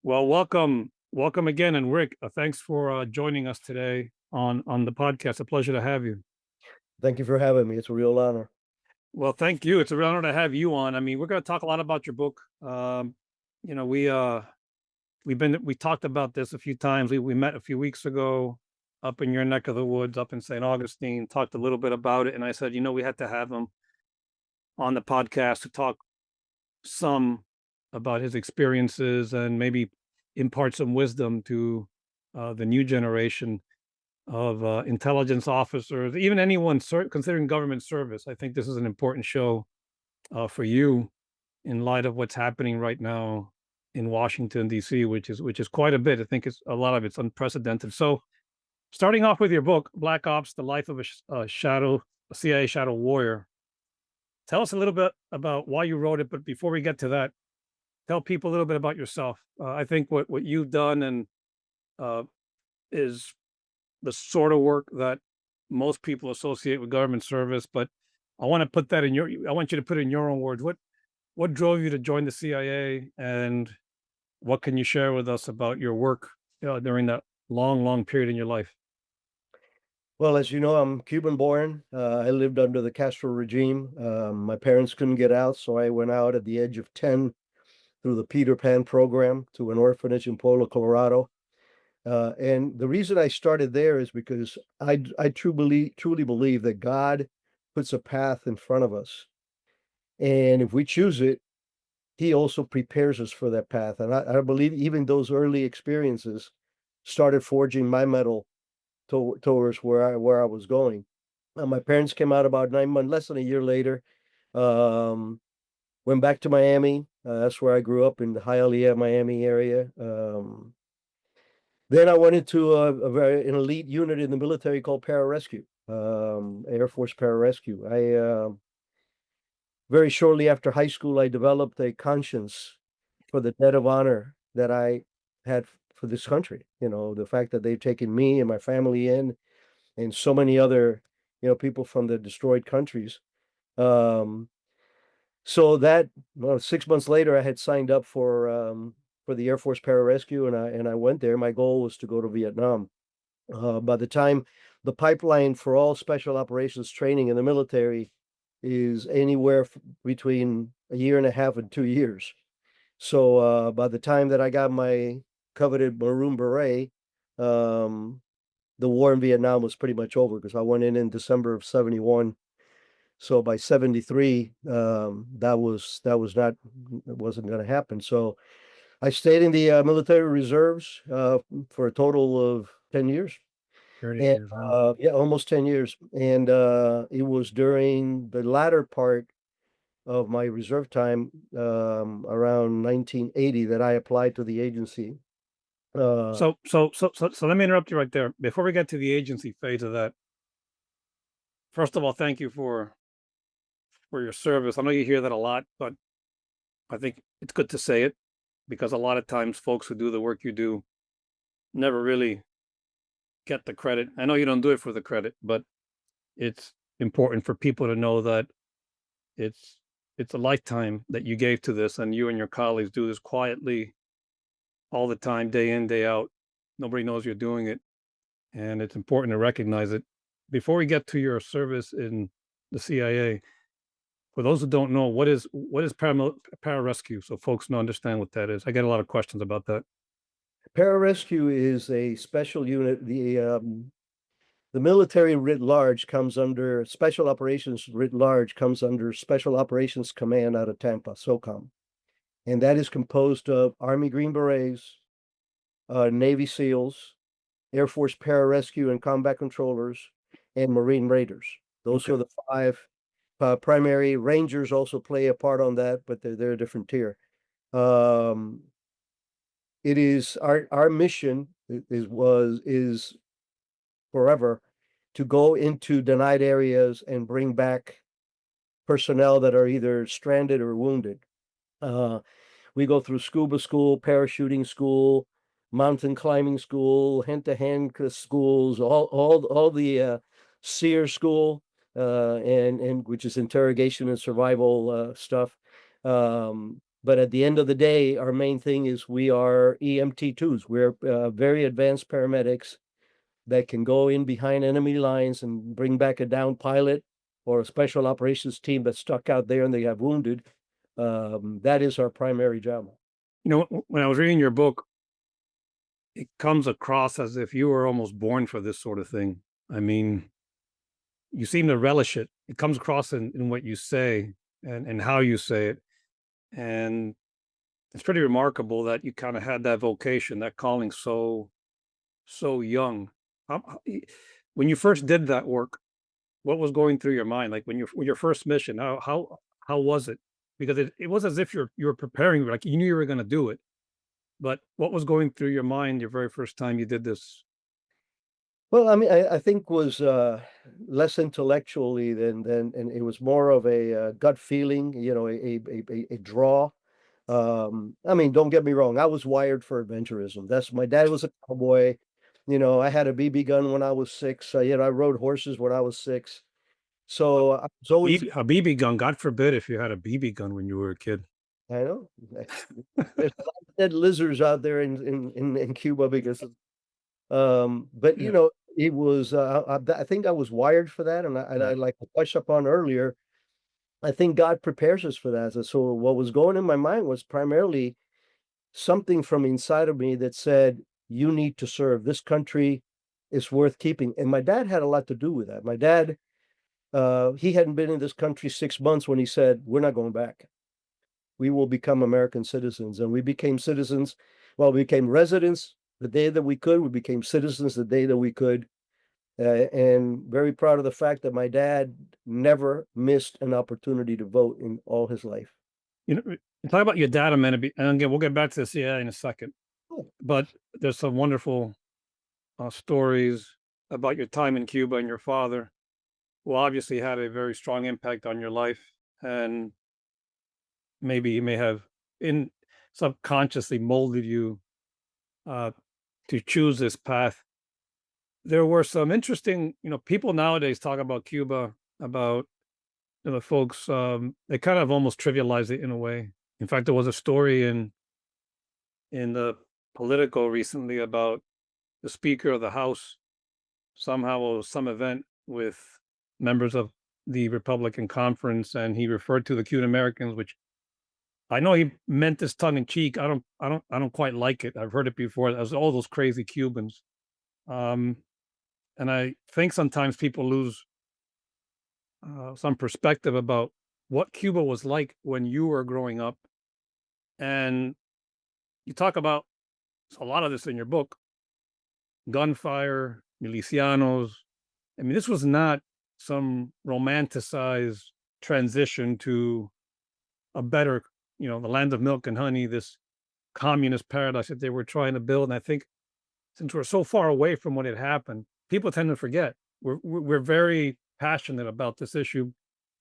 Well, welcome again, and Rick, thanks for joining us today on the podcast. A pleasure to have you. Thank you for having me. It's a real honor. Well, thank you. It's a real honor to have you on. I mean, we're going to talk a lot about your book. You know, we talked about this a few times. We met a few weeks ago up in your neck of the woods, up in St. Augustine. Talked a little bit about it, and I said, we had to have him on the podcast to talk some about his experiences and maybe impart some wisdom to the new generation of intelligence officers, even anyone considering government service. I think this is an important show for you in light of what's happening right now in Washington D.C., which is quite a bit. I think it's a lot of it's unprecedented. So, starting off with your book, Black Ops: The Life of a CIA Shadow Warrior. Tell us a little bit about why you wrote it. But before we get to that, tell people a little bit about yourself. I think what you've done and uh, is the sort of work that most people associate with government service, but I want you to put it in your own words. What drove you to join the CIA, and what can you share with us about your work during that long period in your life? Well, as you know, I'm Cuban born. I lived under the Castro regime. My parents couldn't get out, so I went out at the age of 10 through the Peter Pan program to an orphanage in Pueblo, Colorado. And the reason I started there is because I truly believe that God puts a path in front of us. And if we choose it, He also prepares us for that path. And I believe even those early experiences started forging my mettle towards where I was going. My parents came out about 9 months, less than a year later. Um, Went back to Miami. That's where I grew up in the Hialeah, Miami area. Then I went into an elite unit in the military called Pararescue, Air Force Pararescue. Very shortly after high school, I developed a conscience for the debt of honor that I had for this country. You know, the fact that they've taken me and my family in, and so many other, people from the destroyed countries. Um, so that well, 6 months later, I had signed up for the Air Force Pararescue, and I went there. My goal was to go to Vietnam. By the time the pipeline for all special operations training in the military is anywhere between a year and a half and 2 years. So by the time that I got my coveted Maroon Beret, um, the war in Vietnam was pretty much over because I went in December of 71. So by 73, that was not it wasn't going to happen. So I stayed in the military reserves for a total of 10 years. 30 And years. Wow. yeah, almost 10 years. And it was during the latter part of my reserve time, around 1980, that I applied to the agency. Uh, So let me interrupt you right there. Before we get to the agency phase of that, first of all, thank you for your service. I know you hear that a lot, but I think it's good to say it because a lot of times folks who do the work you do never really get the credit. I know you don't do it for the credit, but it's important for people to know that it's it's a lifetime that you gave to this, and you and your colleagues do this quietly all the time, day in, day out. Nobody knows you're doing it, and it's important to recognize it. Before we get to your service in the CIA, for those who don't know, what is pararescue, so folks know understand what that is. I get a lot of questions about that. Pararescue is a special unit. The military writ large comes under special operations writ large comes under Special Operations Command out of Tampa, SOCOM. And that is composed of Army Green Berets, Navy SEALs, Air Force Pararescue and Combat Controllers, and Marine Raiders. Those Okay. are the five primary. Rangers also play a part on that, but they're a different tier. Um, it is our mission is forever to go into denied areas and bring back personnel that are either stranded or wounded. Uh, we go through scuba school, parachuting school, mountain climbing school, hand-to-hand schools, all the SEER school, and which is interrogation and survival stuff. Um, But at the end of the day, our main thing is we are EMT2s. We're very advanced paramedics that can go in behind enemy lines and bring back a downed pilot or a special operations team that's stuck out there and they have wounded. That is our primary job. When I was reading your book, it comes across as if you were almost born for this sort of thing. I mean, you seem to relish it. It comes across in what you say and how you say it. And it's pretty remarkable that you kind of had that vocation, that calling so young. When you first did that work, what was going through your mind? Like when your first mission, how was it? Because it was as if you were preparing, like you knew you were going to do it. But what was going through your mind your very first time you did this? Well, I mean, I think was less intellectually than, and it was more of a gut feeling, a draw. I mean, don't get me wrong, I was wired for adventurism. That's my dad was a cowboy. I had a BB gun when I was 6. I rode horses when I was 6. A So I was always, BB gun. God forbid if you had a BB gun when you were a kid. I know, there's a lot of dead lizards out there in Cuba because but Yeah. it was I think I was wired for that, and I Right. like I touched upon earlier. I think God prepares us for that. So what was going in my mind was primarily something from inside of me that said, "You need to serve. This country is worth keeping." And my dad had a lot to do with that. My dad, he hadn't been in this country 6 months when he said, "We're not going back. We will become American citizens." And we became citizens. Well, we became residents the day that we could. We became citizens the day that we could. And very proud of the fact that my dad never missed an opportunity to vote in all his life. Talk about your dad a minute, and again, we'll get back to the CIA in a second. Oh, But there's some wonderful stories about your time in Cuba and your father, who obviously had a very strong impact on your life, and maybe he may have in subconsciously molded you uh, to choose this path. There were some interesting, people nowadays talk about Cuba, about the folks. They kind of almost trivialize it in a way. In fact, there was a story in the Politico recently about the Speaker of the House. Somehow it was some event with members of the Republican conference, and he referred to the Cuban Americans, which I know he meant this tongue in cheek. I don't quite like it. I've heard it before. As all those crazy Cubans. Um, and I think sometimes people lose some perspective about what Cuba was like when you were growing up. And you talk about a lot of this in your book: gunfire, milicianos. I mean, this was not some romanticized transition to a better, the land of milk and honey, this communist paradise that they were trying to build. And I think since we're so far away from when it happened, people tend to forget. We're very passionate about this issue.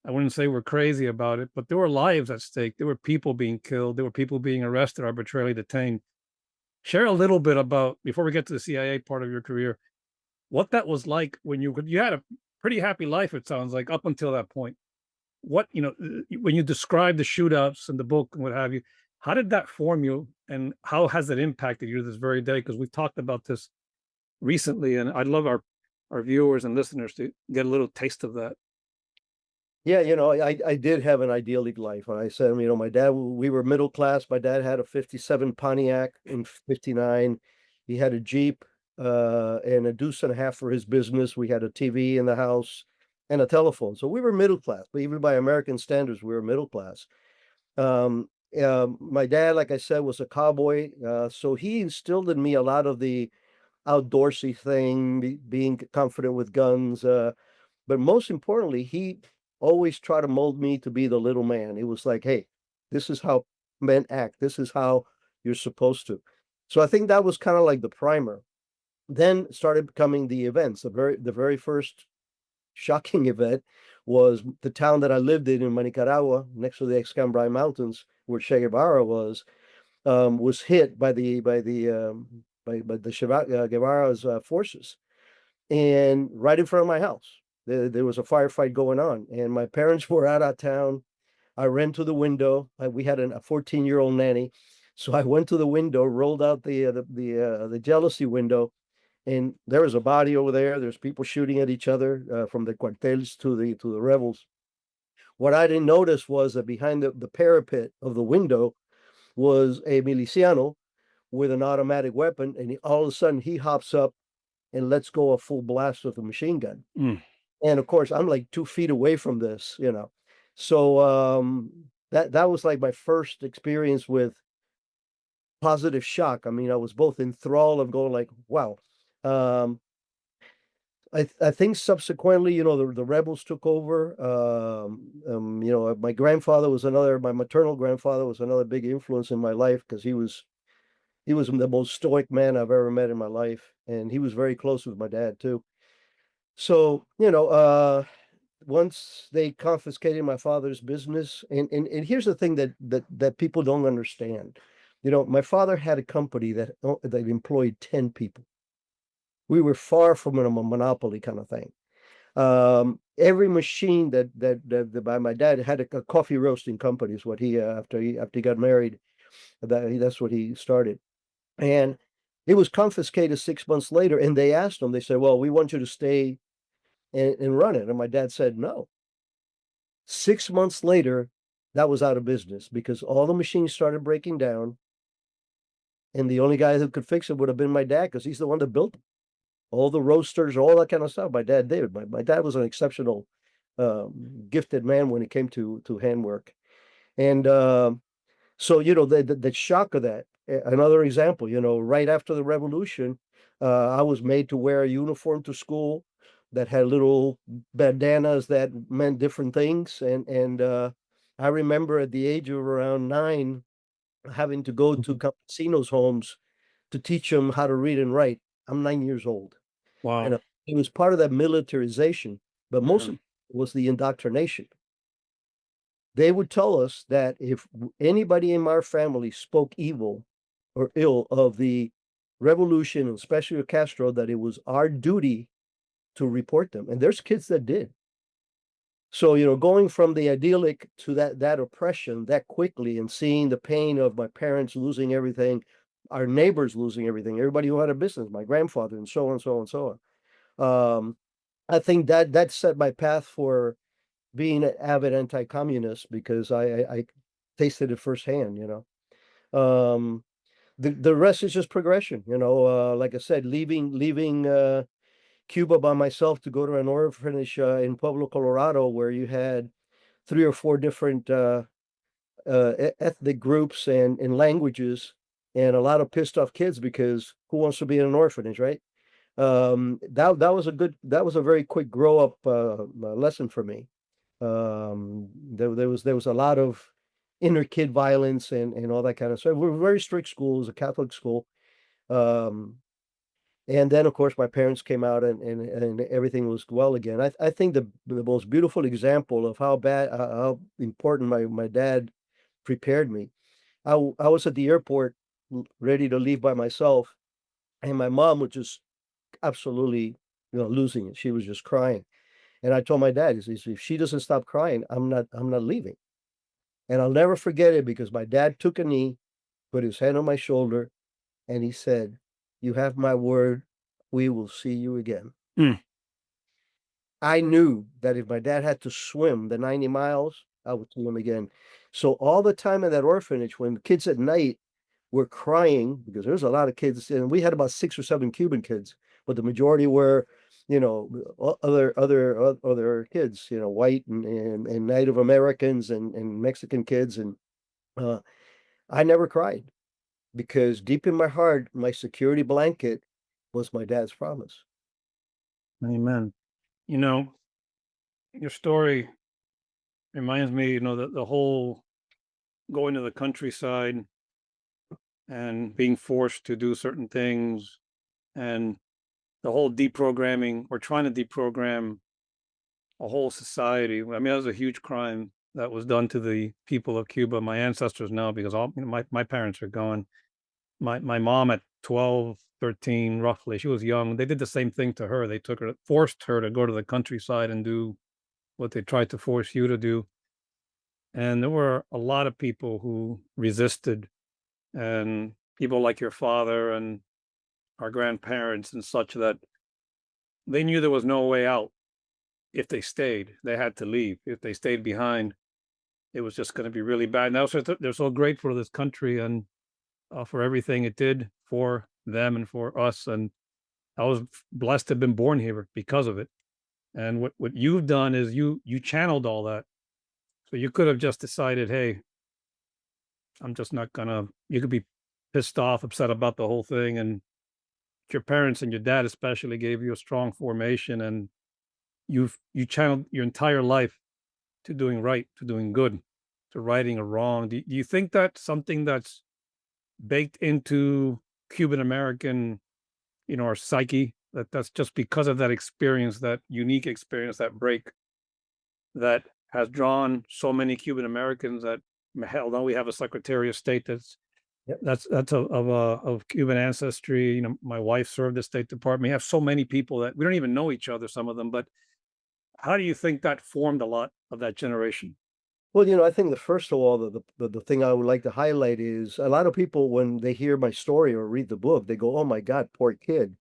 I wouldn't say we're crazy about it, but there were lives at stake. There were people being killed. There were people being arrested, arbitrarily detained. Share a little bit about, before we get to the CIA part of your career, what that was like when you had a pretty happy life. It sounds like up until that point. What when you describe the shootouts in the book and what have you, how did that form you, and how has it impacted you to this very day? Because we've talked about this recently, and I'd love our viewers and listeners to get a little taste of that. yeah, I did have an idyllic life. I said, my dad, we were middle class. My dad had a 57 Pontiac in 59. He had a Jeep and a deuce and a half for his business. We had a TV in the house and a telephone. So we were middle class, but even by American standards, we were middle class. My dad, like I said, was a cowboy. So he instilled in me a lot of the outdoorsy thing, being confident with guns. But most importantly, he always tried to mold me to be the little man. It was like, hey, this is how men act. This is how you're supposed to. So I think that was kind of like the primer. Then started becoming the events. The very first shocking event was the town that I lived in Nicaragua, next to the Escambray Mountains, where Che Guevara was hit by the Guevara's forces, and right in front of my house. There was a firefight going on, and my parents were out of town. I ran to the window. We had a 14-year-old nanny. So I went to the window, rolled out the jealousy window, and there was a body over there. There's people shooting at each other from the cuartels to the rebels. What I didn't notice was that behind the parapet of the window was a miliciano with an automatic weapon, and all of a sudden he hops up and lets go a full blast with a machine gun. Mm. And of course, I'm like 2 feet away from this, So that was like my first experience with positive shock. I mean, I was both enthralled of going like, wow. Um, I think subsequently, the rebels took over. My grandfather was my maternal grandfather was another big influence in my life because he was the most stoic man I've ever met in my life, and he was very close with my dad too. So, once they confiscated my father's business, and here's the thing that people don't understand. My father had a company that employed 10 people. We were far from a monopoly kind of thing. Every machine that by my dad had a coffee roasting company is what after he got married, that's what he started. And it was confiscated 6 months later, and they asked him, they said, well, we want you to stay and run it. And my dad said no. 6 months later, that was out of business because all the machines started breaking down. And the only guy who could fix it would have been my dad because he's the one that built them. All the roasters, all that kind of stuff. My dad did. My dad was an exceptional, gifted man when it came to handwork. And so, the shock of that. Another example, right after the revolution, I was made to wear a uniform to school that had little bandanas that meant different things. And I remember at the age of around 9 having to go to campesinos' homes to teach them how to read and write. I'm 9 years old. Wow. And it was part of that militarization, but most Mhm. of it was the indoctrination. They would tell us that if anybody in our family spoke evil or ill of the revolution, and especially of Castro, that it was our duty to report them. And there's kids that did. So, going from the idyllic to that oppression that quickly and seeing the pain of my parents losing everything, our neighbors losing everything, everybody who had a business, my grandfather, and so on, so on, so on. I think that set my path for being an avid anti-communist because I tasted it firsthand. The rest is just progression. Like I said, leaving Cuba by myself to go to an orphanage in Pueblo, Colorado, where you had 3 or 4 different ethnic groups and languages, and a lot of pissed off kids because who wants to be in an orphanage, right? That was a very quick grow up lesson for me. There was a lot of inner kid violence and all that kind of stuff. We're very strict schools, a Catholic school. Um, and then of course my parents came out and everything was well again. I think the most beautiful example of how important my dad prepared me. I was at the airport ready to leave by myself, and my mom was just absolutely, losing it. She was just crying. And I told my dad, if she doesn't stop crying, I'm not leaving. And I'll never forget it because my dad took a knee, put his hand on my shoulder, and he said, "You have my word, we will see you again." Mm. I knew that if my dad had to swim the 90 miles, I would see him again. So all the time in that orphanage, when kids at night were crying, because there's a lot of kids, and we had about 6 or 7 Cuban kids, but the majority were, other kids, white and Native Americans and Mexican kids. And uh, I never cried because deep in my heart, my security blanket was my dad's promise. Amen. You know, your story reminds me, the whole going to the countryside and being forced to do certain things and the whole deprogramming or trying to deprogram a whole society. I mean, that was a huge crime that was done to the people of Cuba. My ancestors know because my parents are gone. My mom at 12, 13, roughly, she was young. They did the same thing to her. They forced her to go to the countryside and do what they tried to force you to do. And there were a lot of people who resisted, and people like your father and our grandparents and such, that they knew there was no way out. If they stayed, they had to leave. If they stayed behind, it was just going to be really bad. Now, so they're so grateful to this country and for everything it did for them and for us. And I was blessed to have been born here because of it. And what you've done is you channeled all that. So you could have just decided, hey, I'm just not gonna. You could be pissed off, upset about the whole thing, and your parents and your dad especially gave you a strong formation, and you channeled your entire life to doing right, to doing good, to righting a wrong. Do you think that's something that's baked into Cuban American, our psyche? That's just because of that experience, that unique experience, that break that has drawn so many Cuban Americans that hell, now we have a Secretary of State Yep. that's of Cuban ancestry. My wife served the State Department. We have so many people that we don't even know each other, some of them. But how do you think that formed a lot of that generation? Well, I think the first of all, the thing I would like to highlight is a lot of people, when they hear my story or read the book, they go, "Oh my God, poor kid."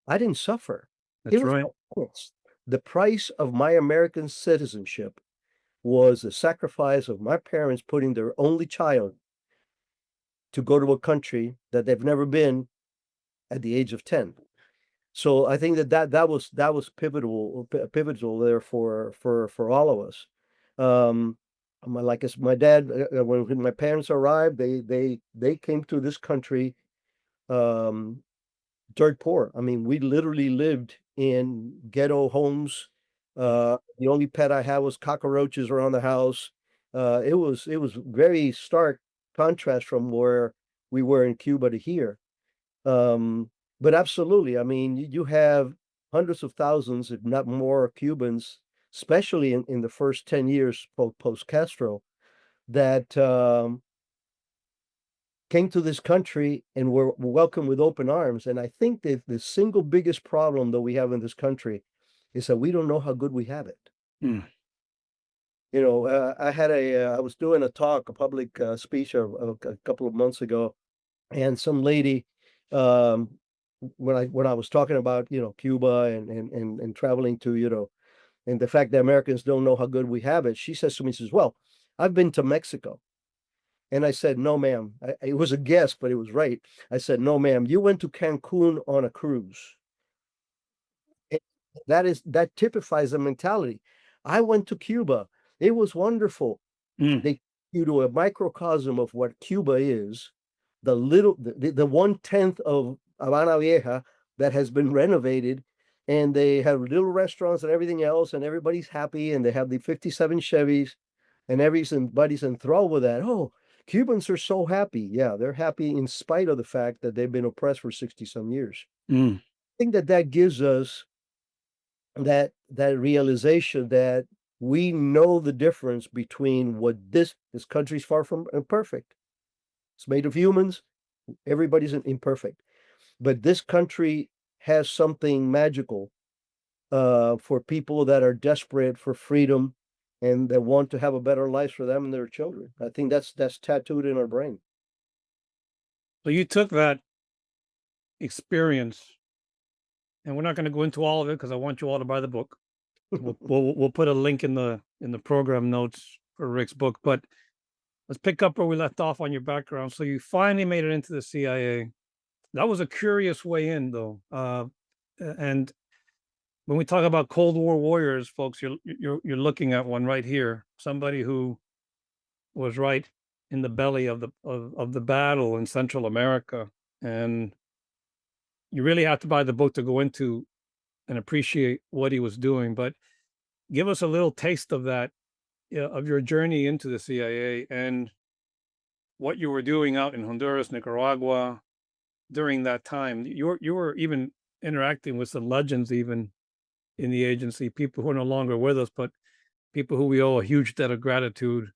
I didn't suffer. It That's was right. my parents. The price of my American citizenship was the sacrifice of my parents putting their only child to go to a country that they've never been at the age of 10. So I think that was pivotal there for all of us. Like my dad, when my parents arrived, they came to this country um, dirt poor. I mean, we literally lived in ghetto homes. The only pet I had was cockroaches around the house. It was very stark contrast from where we were in Cuba to here. Um, but absolutely, I mean, you have hundreds of thousands, if not more, Cubans, especially in the first 10 years post Castro, that came to this country and were welcomed with open arms. And I think that the single biggest problem that we have in this country is that we don't know how good we have it. Mm. I was doing a talk, a public speech a couple of months ago, and some lady, um, when I was talking about, Cuba and traveling to, and the fact that Americans don't know how good we have it, she says to me, she says, "Well, I've been to Mexico." And I said, "No, ma'am." It was a guess, but it was right. I said, "No, ma'am. You went to Cancun on a cruise." It that typifies the mentality. I went to Cuba. It was wonderful. Mm. They you to a microcosm of what Cuba is, the 1/10 of Habana Vieja that has been renovated, and they have little restaurants and everything else, and everybody's happy, and they have the 57 Chevys, and everybody's enthralled with that. "Oh, Cubans are so happy." Yeah, they're happy in spite of the fact that they've been oppressed for 60 some years. Mm. I think that gives us that realization that we know the difference between what this country's far from perfect. It's made of humans. Everybody's imperfect, but this country has something magical for people that are desperate for freedom and that want to have a better life for them and their children. I think that's tattooed in our brain. So you took that experience, and we're not going to go into all of it because I want you all to buy the book. We'll put a link in the program notes for Rick's book. But let's pick up where we left off on your background. So you finally made it into the CIA. That was a curious way in, though. And when we talk about Cold War warriors, folks, you're looking at one right here. Somebody who was right in the belly of the battle in Central America, and you really have to buy the book to go into and appreciate what he was doing. But give us a little taste of that, of your journey into the CIA and what you were doing out in Honduras, Nicaragua during that time. You were even interacting with some legends, even in the agency, people who are no longer with us, but people who we owe a huge debt of gratitude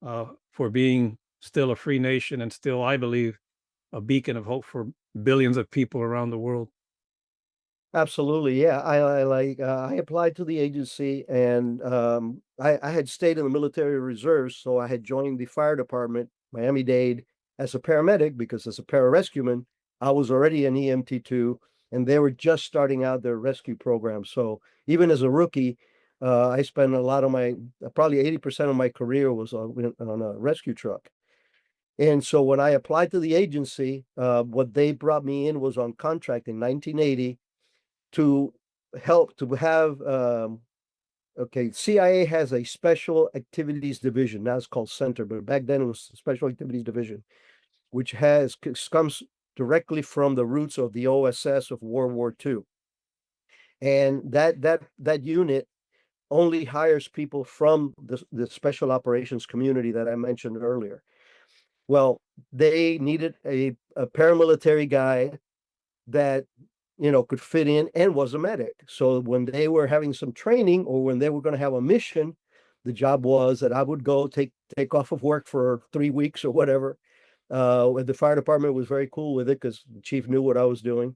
for being still a free nation and still, I believe, a beacon of hope for billions of people around the world. Absolutely, yeah. I applied to the agency, and I had stayed in the military reserves, so I had joined the fire department, Miami-Dade, as a paramedic because as a pararescueman, I was already an EMT2, and they were just starting out their rescue program. So even as a rookie, I spent a lot of my, probably 80% of my career was on a rescue truck. And so when I applied to the agency, what they brought me in was on contract in 1980 to help to have okay, CIA has a special activities division. Now it's called Center, but back then it was Special Activities Division, which comes directly from the roots of the OSS of World War II. And that unit only hires people from the special operations community that I mentioned earlier. Well, they needed a paramilitary guy that could fit in and was a medic. So when they were having some training or when they were going to have a mission, the job was that I would go take off of work for 3 weeks or whatever. The fire department was very cool with it because the chief knew what I was doing,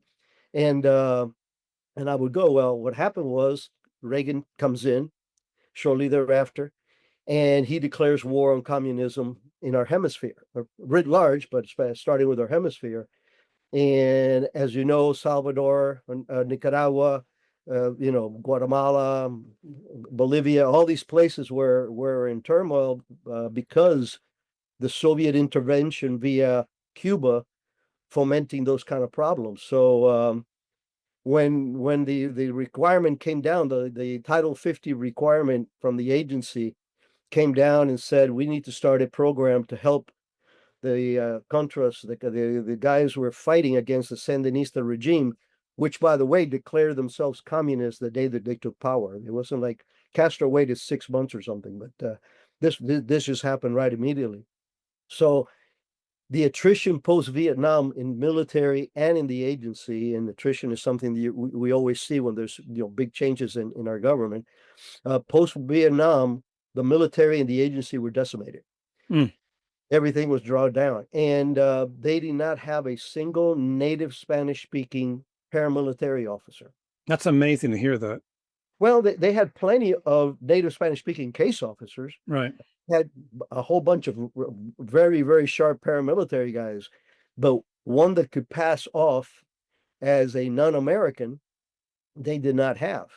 and and I would go. Well, what happened was Reagan comes in shortly thereafter, and he declares war on communism in our hemisphere, writ large, but starting with our hemisphere. And as you know, Salvador, Nicaragua, Guatemala, Bolivia, all these places were in turmoil because the Soviet intervention via Cuba fomenting those kind of problems. So when the requirement came down, the Title 50 requirement from the agency came down and said we need to start a program to help the Contras, the guys who were fighting against the Sandinista regime, which, by the way, declared themselves communists the day that they took power. It wasn't like Castro waited 6 months or something, but this just happened right immediately. So the attrition post-Vietnam in military and in the agency, and attrition is something that we always see when there's big changes in our government. Post-Vietnam, the military and the agency were decimated. Mm, Everything was drawn down, and they did not have a single native Spanish-speaking paramilitary officer. that's amazing to hear that. Well, they had plenty of native Spanish-speaking case officers, Right. had a whole bunch of very, very sharp paramilitary guys, but one that could pass off as a non-American, they did not have.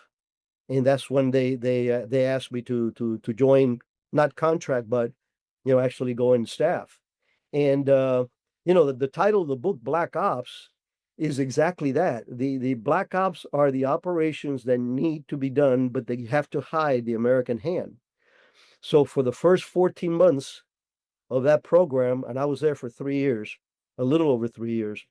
And that's when they asked me to join, not contract, but actually go in staff. And the title of the book, Black Ops, is exactly that. The Black Ops are the operations that need to be done, but they have to hide the American hand. So for the first 14 months of that program, and I was there for 3 years, a little over 3 years.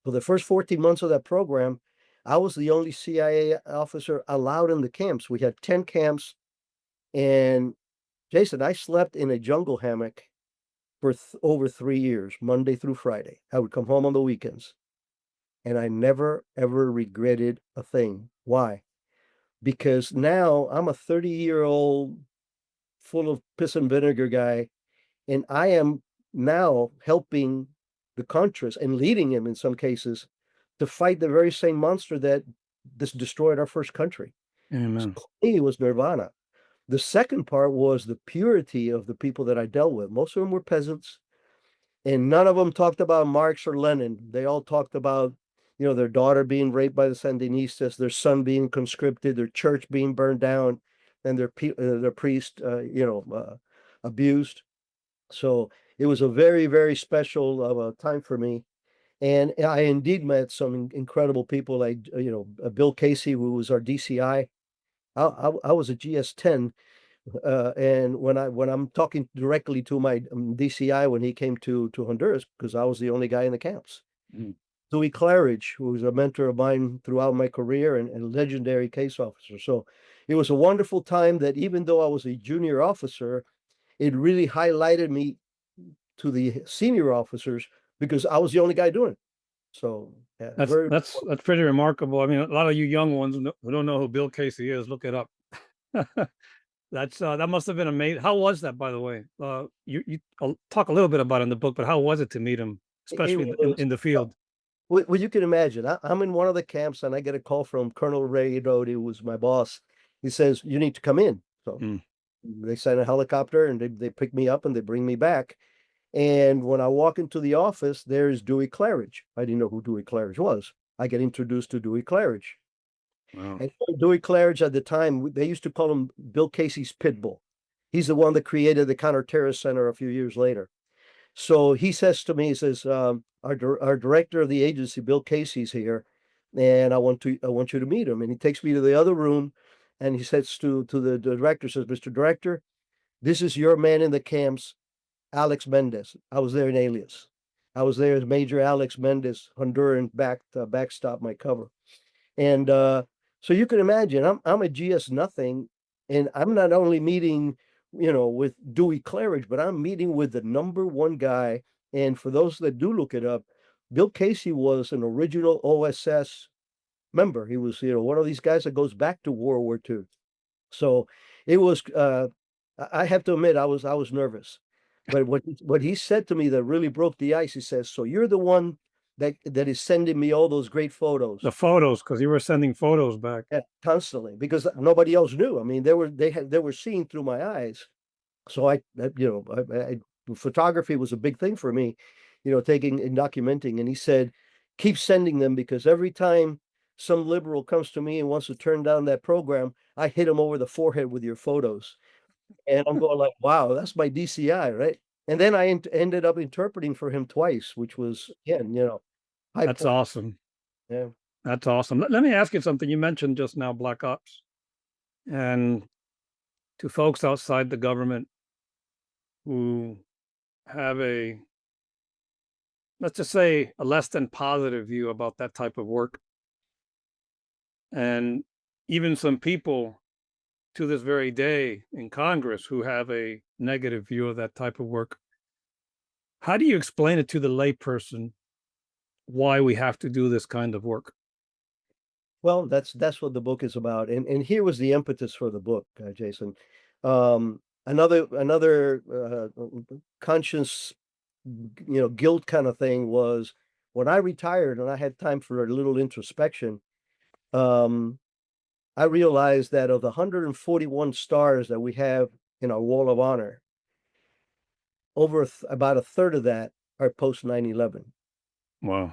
For the first 14 months of that program, I was the only CIA officer allowed in the camps. We had 10 camps, and Jason, I slept in a jungle hammock for over 3 years, Monday through Friday. I would come home on the weekends, and I never, ever regretted a thing. Why? Because now I'm a 30-year-old full of piss and vinegar guy, and I am now helping the Contras and leading him in some cases to fight the very same monster that this destroyed our first country. So Amen. it was nirvana. The second part was the purity of the people that I dealt with. Most of them were peasants, and none of them talked about Marx or Lenin. They all talked about, their daughter being raped by the Sandinistas, their son being conscripted, their church being burned down, and their priest, abused. So it was a very, very special time for me. And I indeed met some incredible people like, Bill Casey, who was our DCI. I was a GS-10. And when I'm talking directly to my DCI when he came to Honduras, because I was the only guy in the camps. Mm. Dewey Claridge, who was a mentor of mine throughout my career and a legendary case officer. So it was a wonderful time that even though I was a junior officer, it really highlighted me to the senior officers because I was the only guy doing it. So yeah, That's very. that's that's pretty remarkable. I mean, a lot of you young ones who don't know who Bill Casey is, look it up. That must have been amazing. How was that, by the way? You talk a little bit about it in the book, but how was it to meet him, It especially was in the field? well, you can imagine. I'm in one of the camps and I get a call from Colonel Ray Doty, who was my boss. He says, "You need to come in." So Mm. They send a helicopter and they pick me up and they bring me back. And when I walk into the office, there's Dewey Claridge. I didn't know who Dewey Claridge was. I get introduced to Dewey Claridge. Wow. And Dewey Claridge at the time, they used to call him Bill Casey's pit bull. He's the one that created the Counterterrorist Center a few years later. So he says to me, he says, our director of the agency, Bill Casey's here, and I want you to meet him. And he takes me to the other room and he says to the director, says, Mr. Director, this is your man in the camps, Alex Mendez. I was there in Alias. I was there as Major Alex Mendez, Honduran backstop my cover. And so you can imagine, I'm a GS nothing, and I'm not only meeting, with Dewey Claridge, but I'm meeting with the number one guy. And for those that do look it up, Bill Casey was an original OSS member. He was, one of these guys that goes back to World War II. So it was. I have to admit, I was nervous, but what he said to me that really broke the ice. He says, "So you're the one that is sending me all those great photos." The photos, because you were sending photos back. Yeah, constantly, because nobody else knew. I mean, they were seeing through my eyes. So photography was a big thing for me, taking and documenting. And he said, keep sending them, because every time some liberal comes to me and wants to turn down that program, I hit him over the forehead with your photos. And I'm going like, wow, that's my DCI, right? And then I ended up interpreting for him twice, which was, again, high That's point. awesome. Yeah. That's awesome. Let me ask you something. You mentioned just now Black Ops, and to folks outside the government who have a, let's just say, a less than positive view about that type of work, and even some people to this very day in Congress who have a negative view of that type of work. How do you explain it to the layperson why we have to do this kind of work? Well, that's what the book is about, and here was the impetus for the book, Jason. Another conscious, guilt kind of thing was when I retired and I had time for a little introspection. Um, I realized that of the 141 stars that we have in our Wall of Honor, about a third of that are post 9/11. Wow.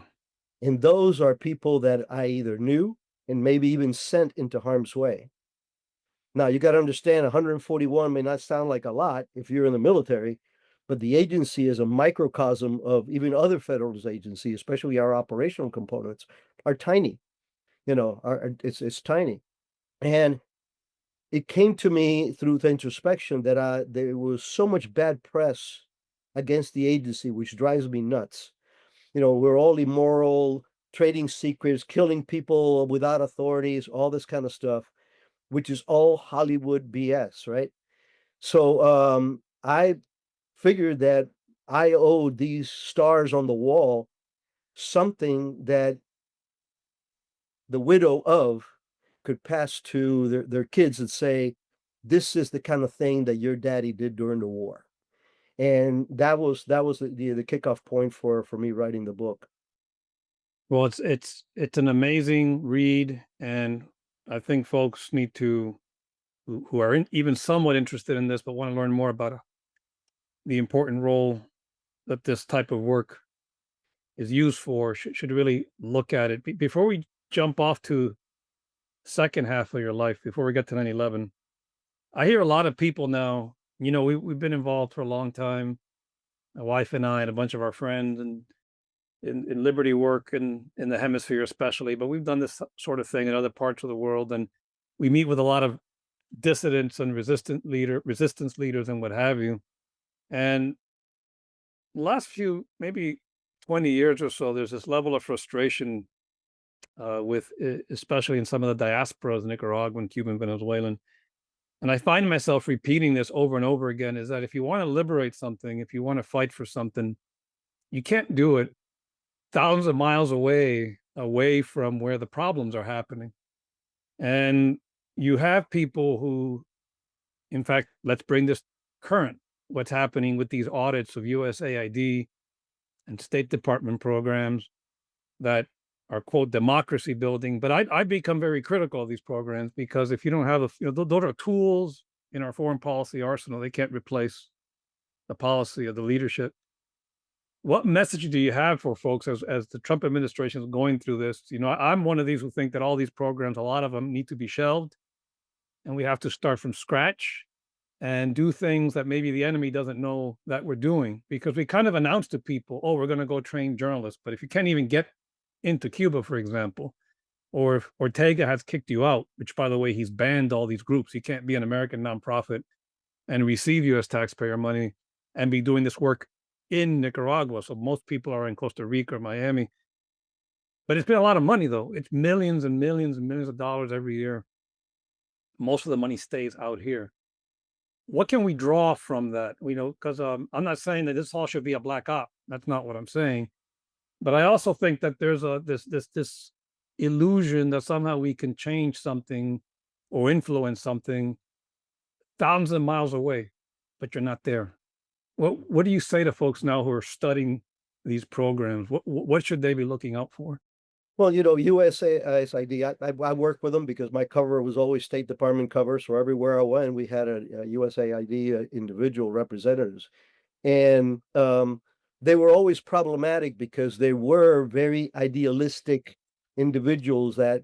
And those are people that I either knew and maybe even sent into harm's way. Now, you got to understand 141 may not sound like a lot if you're in the military, but the agency is a microcosm of even other federal agencies, especially our operational components, are tiny. It's tiny. And it came to me through the introspection that there was so much bad press against the agency, which drives me nuts. We're all immoral, trading secrets, killing people without authorities, all this kind of stuff, which is all Hollywood BS, right? So I figured that I owed these stars on the wall something that the widow of could pass to their kids and say, this is the kind of thing that your daddy did during the war. And that was the kickoff point for me writing the book. Well, it's an amazing read, and I think folks need to, who are even somewhat interested in this but want to learn more about the important role that this type of work is used for, should really look at it. Before we jump off to second half of your life, before we get to 9/11, I hear a lot of people now. We've been involved for a long time. My wife and I and a bunch of our friends, and in liberty work and in the hemisphere especially, but we've done this sort of thing in other parts of the world, and we meet with a lot of dissidents and resistance leaders and what have you. And the last few, maybe 20 years or so, there's this level of frustration especially in some of the diasporas, Nicaraguan, Cuban, Venezuelan. And I find myself repeating this over and over again, is that if you want to liberate something, if you want to fight for something, you can't do it thousands of miles away from where the problems are happening. And you have people who, in fact, let's bring this current, what's happening with these audits of USAID and State Department programs that are quote democracy building. But I become very critical of these programs, because if you don't have those are tools, in our foreign policy arsenal. They can't replace the policy of the leadership. What message do you have for folks as the Trump administration is going through this? I'm one of these who think that all these programs, a lot of them need to be shelved, and we have to start from scratch and do things that maybe the enemy doesn't know that we're doing, because we kind of announce to people, oh, we're going to go train journalists. But if you can't even get into Cuba, for example, or if Ortega has kicked you out, which by the way, he's banned all these groups. You can't be an American nonprofit and receive US taxpayer money and be doing this work in Nicaragua. So most people are in Costa Rica or Miami. But it's been a lot of money though. It's millions and millions and millions of dollars every year. Most of the money stays out here. What can we draw from that? Because I'm not saying that this all should be a black op. That's not what I'm saying. But I also think that there's this illusion that somehow we can change something or influence something thousands of miles away, but you're not there. What do you say to folks now who are studying these programs? What should they be looking out for? Well, USAID, I work with them because my cover was always State Department cover. So everywhere I went, we had a USAID individual representatives. And they were always problematic because they were very idealistic individuals that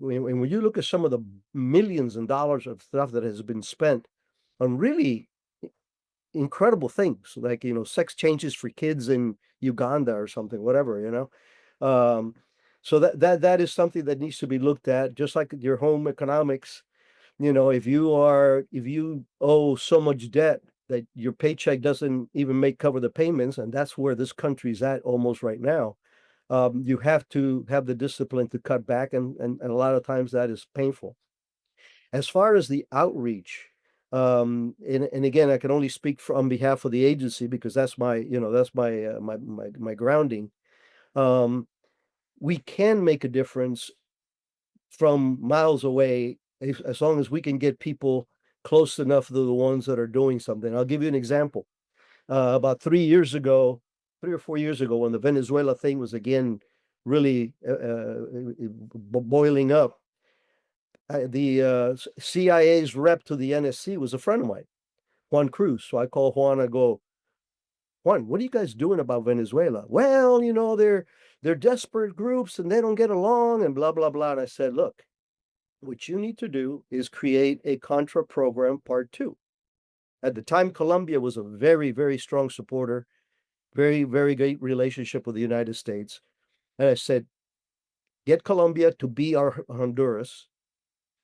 when you look at some of the millions and dollars of stuff that has been spent on really incredible things, like, sex changes for kids in Uganda or something, whatever. Um, so that is something that needs to be looked at, just like your home economics. If you owe so much debt that your paycheck doesn't even cover the payments, and that's where this country's at almost right now. You have to have the discipline to cut back, and a lot of times that is painful. As far as the outreach, and again, I can only speak on behalf of the agency because that's my grounding. Um, we can make a difference from miles away, as long as we can get people close enough to the ones that are doing something. I'll give you an example. About 3 years ago, 3 or 4 years ago, when the Venezuela thing was again really boiling up, the CIA's rep to the NSC was a friend of mine, Juan Cruz. So I call Juan. I go, Juan, what are you guys doing about Venezuela? Well, they're desperate groups and they don't get along and blah blah blah. And I said, look, what you need to do is create a Contra program part two. At the time, Colombia was a very, very strong supporter, very, very great relationship with the United States. And I said, get Colombia to be our Honduras,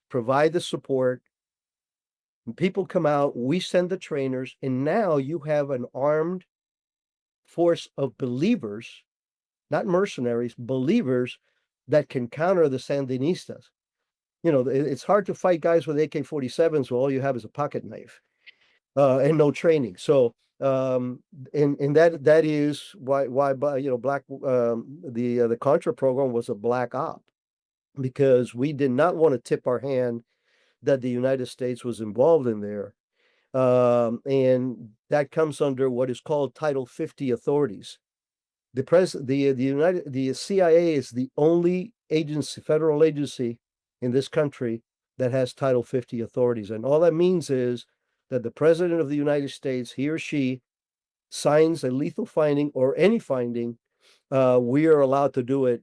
provide the support. When people come out, we send the trainers, and now you have an armed force of believers, not mercenaries, believers that can counter the Sandinistas. It's hard to fight guys with AK-47s where all you have is a pocket knife and no training. So, and that is why black the Contra program was a black op, because we did not want to tip our hand that the United States was involved in there. And that comes under what is called Title 50 authorities. The CIA is the only federal agency in this country that has Title 50 authorities. And all that means is that the President of the United States, he or she, signs a lethal finding or any finding, we are allowed to do it.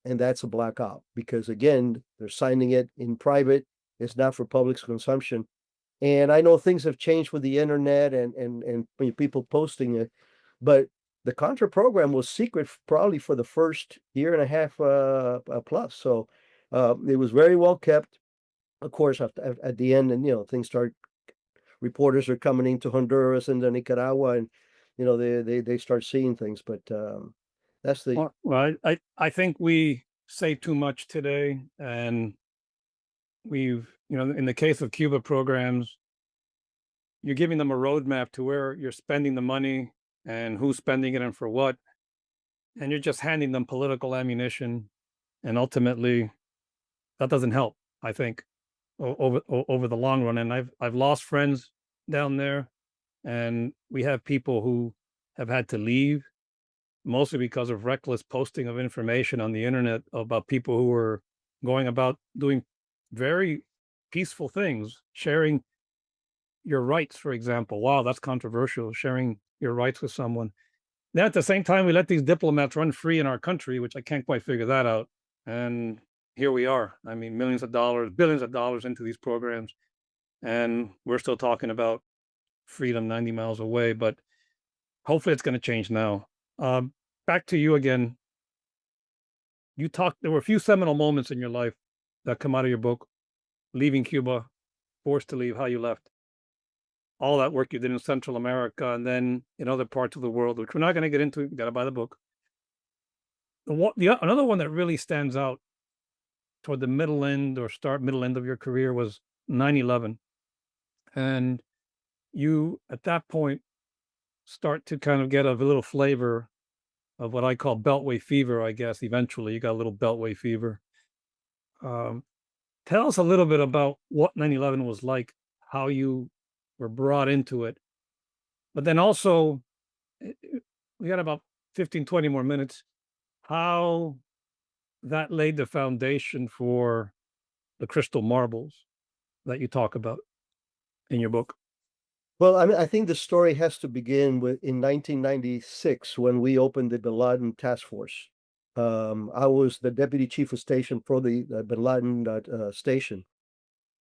And that's a black op, because again, they're signing it in private. It's not for public consumption. And I know things have changed with the internet and people posting it, but the Contra program was secret probably for the first year and a half plus. So it was very well kept. Of course, at the end, and things start. Reporters are coming into Honduras and Nicaragua, and they start seeing things. But that's the Well, I think we say too much today, and in the case of Cuba programs, you're giving them a roadmap to where you're spending the money and who's spending it and for what, and you're just handing them political ammunition, and ultimately, that doesn't help. I think over the long run, and I've lost friends down there, and we have people who have had to leave mostly because of reckless posting of information on the internet about people who were going about doing very peaceful things, sharing your rights, for example. Wow, that's controversial, sharing your rights with someone. Then at the same time, we let these diplomats run free in our country, which I can't quite figure that out. And here we are. I mean, millions of dollars, billions of dollars into these programs, and we're still talking about freedom 90 miles away. But hopefully, it's going to change now. Um, Back to you again. You talked. There were a few seminal moments in your life that come out of your book. Leaving Cuba, forced to leave. How you left. All that work you did in Central America and then in other parts of the world, which we're not going to get into. You got to buy the book. Another one that really stands out toward the middle end or start middle end of your career was 9/11, and you at that point start to kind of get a little flavor of what I call beltway fever. I guess eventually you got a little beltway fever. Um, Tell us a little bit about what 9/11 was like, how you were brought into it, but then also we got about 15, 20 more minutes. How that laid the foundation for the crystal marbles that you talk about in your book. Well, I mean, I think the story has to begin with in 1996 when we opened the Bin Laden Task Force. I was the deputy chief of station for the Bin Laden station.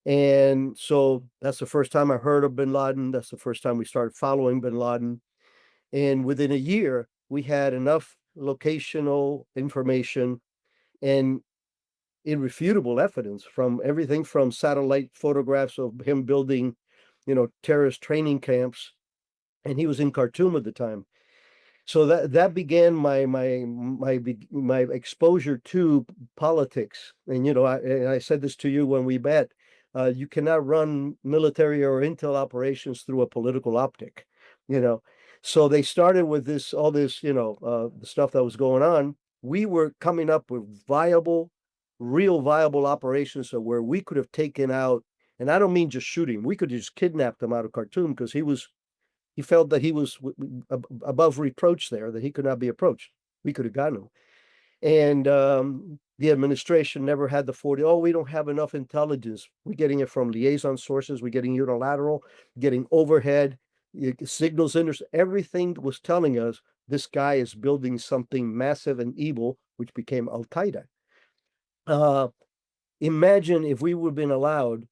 And so that's the first time I heard of Bin Laden. That's the first time we started following Bin Laden. And within a year, we had enough locational information and irrefutable evidence from everything from satellite photographs of him building, terrorist training camps. And he was in Khartoum at the time. So that began my exposure to politics. And I said this to you when we met. You cannot run military or intel operations through a political optic. You know, so they started with all this, the stuff that was going on. We were coming up with real viable operations, so where we could have taken out, and I don't mean just shooting. We could have just kidnapped him out of Khartoum because he felt that he was above reproach there, that he could not be approached. We could have gotten him. And the administration never had the 40. Oh, we don't have enough intelligence. We're getting it from liaison sources. We're getting unilateral, getting overhead, signals. Everything was telling us this guy is building something massive and evil, which became Al Qaeda. Imagine if we would have been allowed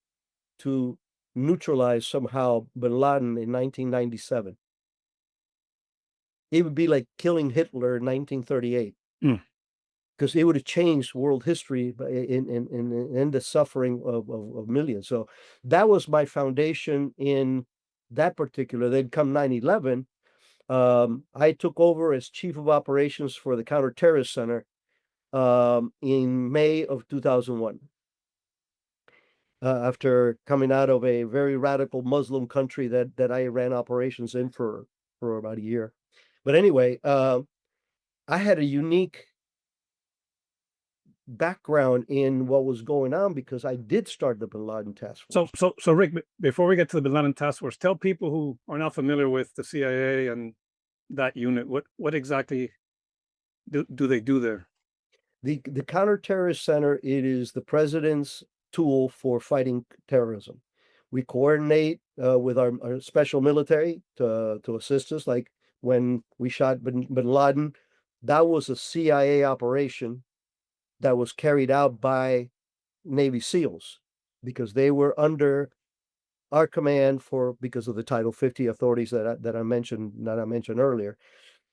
to neutralize somehow Bin Laden in 1997. It would be like killing Hitler in 1938 Mm. because it would have changed world history in the suffering of millions. So that was my foundation in that particular. Then come 9/11, I took over as chief of operations for the counterterrorist center in May of 2001. After coming out of a very radical Muslim country that I ran operations in for about a year. But anyway, I had a unique background in what was going on because I did start the Bin Laden Task So, Force. so Rick, before we get to the Bin Laden Task Force, tell people who are not familiar with the CIA and that unit what exactly do they do there? The Counterterrorist Center, it is the president's tool for fighting terrorism. We coordinate with our special military to assist us. Like when we shot Bin Laden, that was a CIA operation that was carried out by Navy SEALs because they were under our command because of the Title 50 authorities that I mentioned earlier.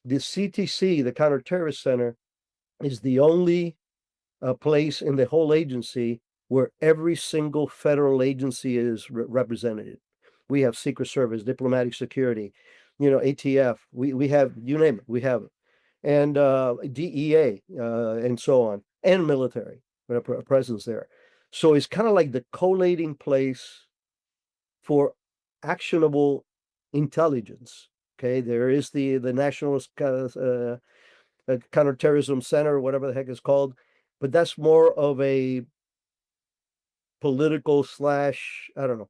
The CTC, the Counterterrorist Center, is the only place in the whole agency where every single federal agency is represented. We have Secret Service, diplomatic security, ATF. We have, you name it, we have it. And DEA and so on, and military, a presence there. So it's kind of like the collating place for actionable intelligence. Okay, there is the National Counterterrorism Center, whatever the heck it's called, but that's more of a political slash, I don't know.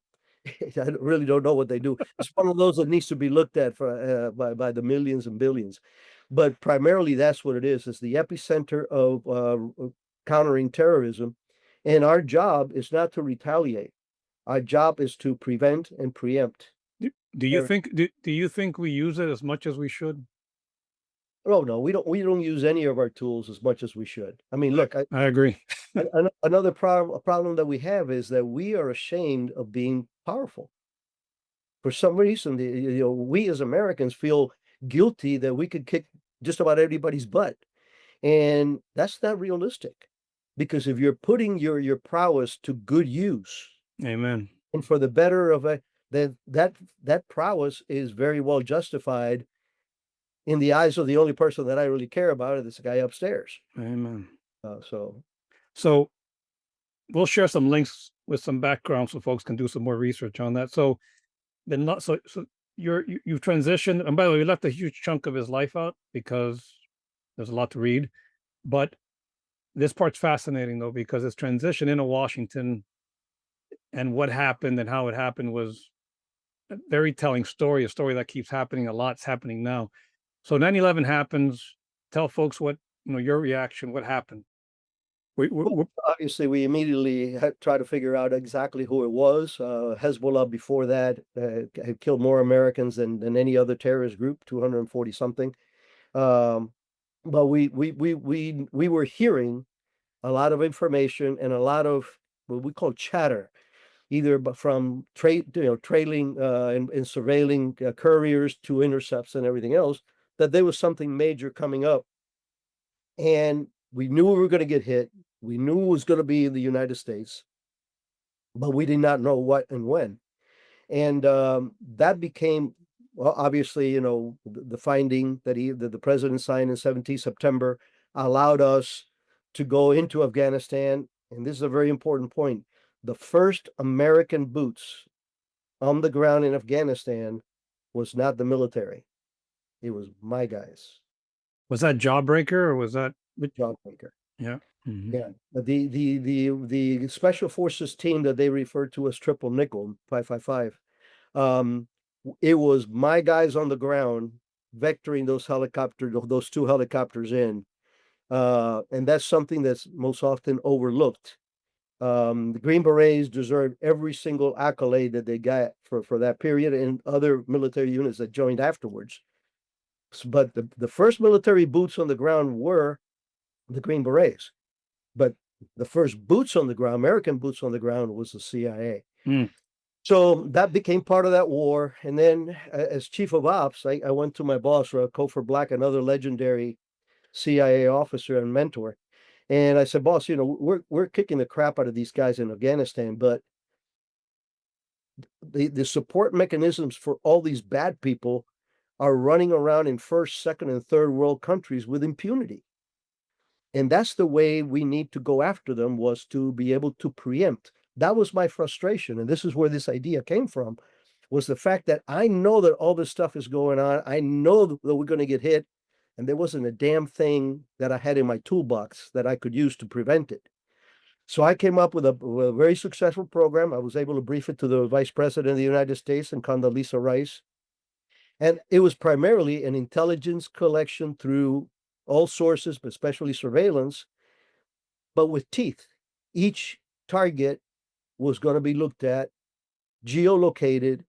I really don't know what they do. It's one of those that needs to be looked at by the millions and billions. But primarily, that's what it is. It's the epicenter of countering terrorism. And our job is not to retaliate. Our job is to prevent and preempt. Very do you think we use it as much as we should? Oh, no, we don't use any of our tools as much as we should. I mean, look, I agree. another problem that we have is that we are ashamed of being powerful. For some reason, we as Americans feel guilty that we could kick just about everybody's butt, and that's not realistic. Because if you're putting your prowess to good use Amen. and for the better of a then that prowess is very well justified in the eyes of the only person that I really care about, is this guy upstairs. Amen. So So we'll share some links with some background so folks can do some more research on that. So then not so you've transitioned, and by the way, we left a huge chunk of his life out because there's a lot to read. But this part's fascinating though, because his transition into Washington and what happened and how it happened was a very telling story, a story that keeps happening a lot. It's happening now. So 9/11 happens. Tell folks what, your reaction, what happened. well, We obviously, we immediately had try to figure out exactly who it was. Hezbollah before that had killed more Americans than any other terrorist group, 240 something. Um, but we were hearing a lot of information and a lot of what we call chatter, either from trailing and surveilling couriers to intercepts and everything else, that there was something major coming up. And we knew we were going to get hit. We knew it was going to be in the United States, but we did not know what and when. And that became, well, obviously, the finding that the president signed in 17 September allowed us to go into Afghanistan. And this is a very important point. The first American boots on the ground in Afghanistan was not the military. It was my guys, Was that Jawbreaker or was that John Baker. yeah. Mhm. Yeah, the special forces team that they refer to as Triple Nickel 555. Um, it was my guys on the ground vectoring those two helicopters in, and that's something that's most often overlooked. The Green Berets deserve every single accolade that they got for that period and other military units that joined afterwards. But the first military boots on the ground were the Green Berets. But the first boots on the ground, American boots on the ground, was the CIA. Mm. So that became part of that war. And then as chief of ops, I went to my boss, Cofer Black, another legendary CIA officer and mentor. And I said, boss, we're kicking the crap out of these guys in Afghanistan, but the support mechanisms for all these bad people are running around in first, second, and third world countries with impunity. And that's the way we need to go after them, was to be able to preempt. That was my frustration. And this is where this idea came from, was the fact that I know that all this stuff is going on. I know that we're going to get hit. And there wasn't a damn thing that I had in my toolbox that I could use to prevent it. So I came up with a very successful program. I was able to brief it to the Vice President of the United States and Condoleezza Rice. And it was primarily an intelligence collection through all sources, but especially surveillance, but with teeth. Each target was going to be looked at, geolocated,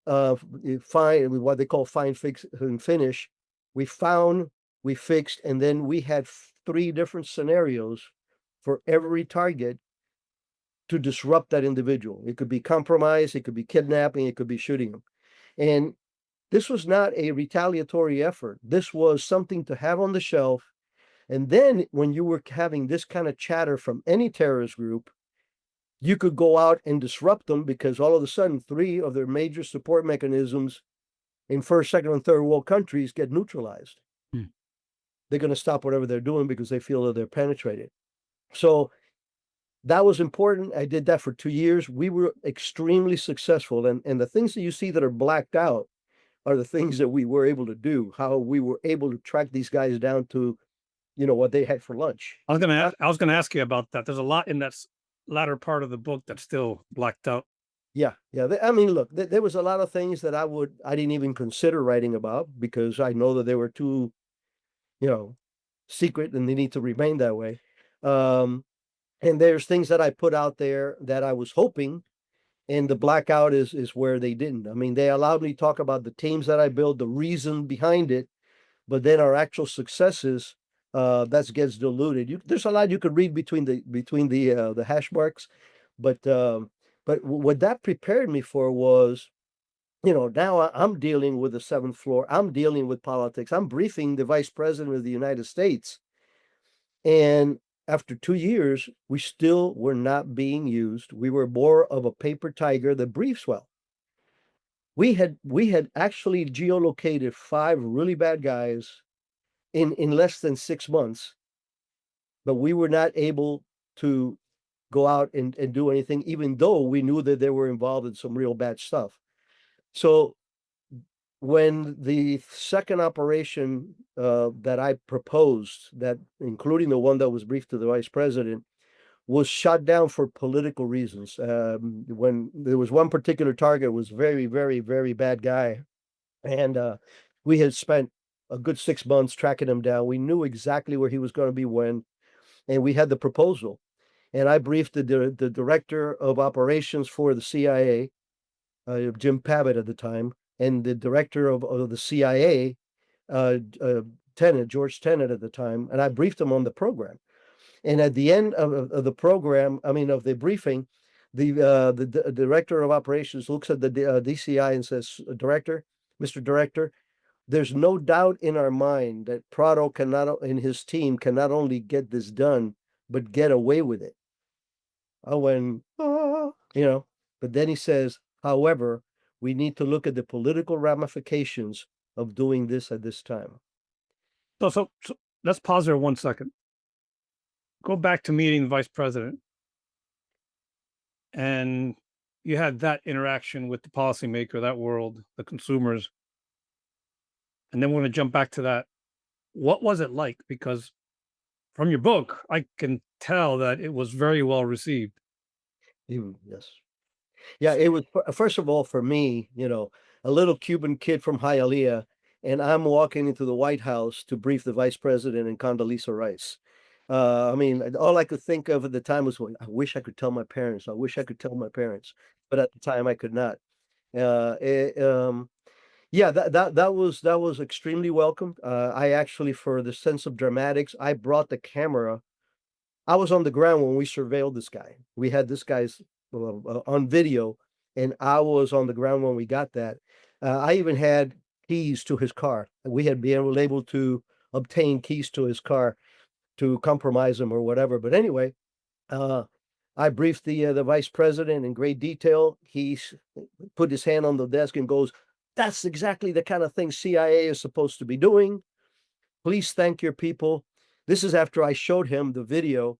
find what they call find, fix, and finish. We found, we fixed, and then we had three different scenarios for every target to disrupt that individual. It could be compromise, it could be kidnapping, it could be shooting them. And this was not a retaliatory effort. This was something to have on the shelf. And then when you were having this kind of chatter from any terrorist group, you could go out and disrupt them, because all of a sudden, three of their major support mechanisms in first, second, and third world countries get neutralized. Mm. They're going to stop whatever they're doing because they feel that they're penetrated. So that was important. I did that for 2 years. We were extremely successful. And the things that you see that are blacked out are the things that we were able to do, how we were able to track these guys down to, what they had for lunch. I was gonna ask you about that. There's a lot in that latter part of the book that's still blacked out. Yeah, yeah. I mean, look, there was a lot of things that I didn't even consider writing about, because I know that they were too, you know, secret, and they need to remain that way. And there's things that I put out there that I was hoping And the blackout is where they didn't. I mean, they allowed me to talk about the teams that I built, the reason behind it, but then our actual successes, that gets diluted. There's a lot you could read between the hash marks, but what that prepared me for was, now I'm dealing with the seventh floor. I'm dealing with politics. I'm briefing the vice president of the United States. And after 2 years, we still were not being used. We were more of a paper tiger that briefs well. We had actually geolocated 5 really bad guys in less than 6 months, but we were not able to go out and do anything, even though we knew that they were involved in some real bad stuff. So when the second operation that I proposed, that including the one that was briefed to the vice president, was shot down for political reasons. When there was one particular target, was very, very, very bad guy, and we had spent a good 6 months tracking him down. We knew exactly where he was going to be when, and we had the proposal. And I briefed the director of operations for the CIA, Jim Pavitt at the time, and the director of the CIA, George Tenet at the time, and I briefed them on the program. And at the end of the program, I mean, of the briefing, the director of operations looks at the DCI and says, Director, Mr. Director, there's no doubt in our mind that Prado and his team can not only get this done, but get away with it. I went, but then he says, however, we need to look at the political ramifications of doing this at this time. So let's pause there 1 second. Go back to meeting the vice president, and you had that interaction with the policymaker, that world, the consumers, and then we're going to jump back to that. What was it like? Because from your book, I can tell that it was very well received. Yes. Yeah, it was first of all for me, a little Cuban kid from Hialeah, and I'm walking into the White House to brief the vice president and Condoleezza Rice. I mean, all I could think of at the time was, well, I wish I could tell my parents. I wish I could tell my parents, but at the time I could not. Uh, it, um, yeah, that was extremely welcome. I actually, for the sense of dramatics, I brought the camera. I was on the ground when we surveilled this guy. We had this guy's on video, and I was on the ground when we got that. I even had keys to his car. We had been able to obtain keys to his car to compromise him or whatever. But anyway, uh, I briefed the vice president in great detail. He put his hand on the desk and goes, "That's exactly the kind of thing CIA is supposed to be doing. Please thank your people." This is after I showed him the video,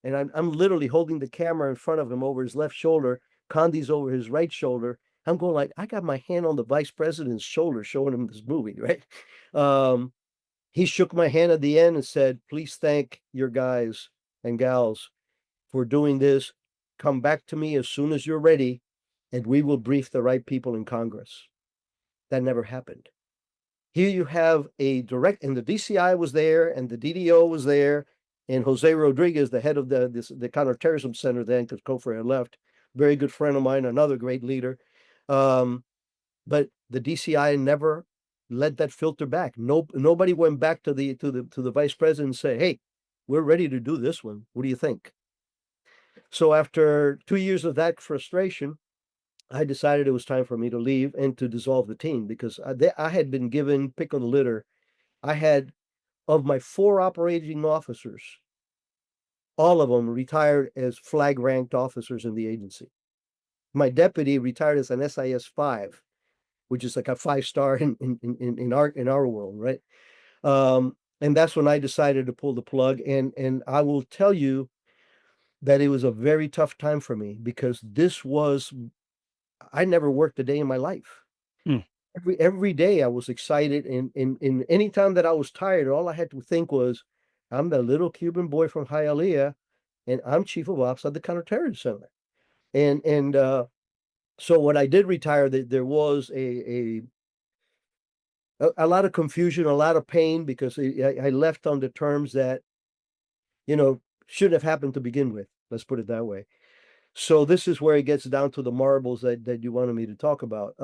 and I'm literally holding the camera in front of him over his left shoulder. Condi's over his right shoulder. I'm going like, I got my hand on the vice president's shoulder showing him this movie, right? Um, he shook my hand at the end and said, "Please thank your guys and gals for doing this. Come back to me as soon as you're ready, and we will brief the right people in Congress." That never happened. Here you have and the DCI was there, and the DDO was there, and Jose Rodriguez, the head of the counterterrorism center then, because Kofor had left, very good friend of mine, another great leader. Um, but the DCI never let that filter back. Nobody went back to the vice president and say, "Hey, we're ready to do this one. What do you think?" So after 2 years of that frustration, I decided it was time for me to leave and to dissolve the team, because I had been given pick of the litter. I had, of my 4 operating officers, all of them retired as flag ranked officers in the agency. My deputy retired as an SIS 5, which is like a 5-star in our world, right? And that's when I decided to pull the plug. And I will tell you that it was a very tough time for me, because I never worked a day in my life. Mm. Every day I was excited, and any time that I was tired, all I had to think was, I'm the little Cuban boy from Hialeah, and I'm chief of ops at the counterterrorism center. And so when I did retire, there was a lot of confusion, a lot of pain, because I left on the terms that, shouldn't have happened to begin with. Let's put it that way. So this is where it gets down to the marbles that you wanted me to talk about.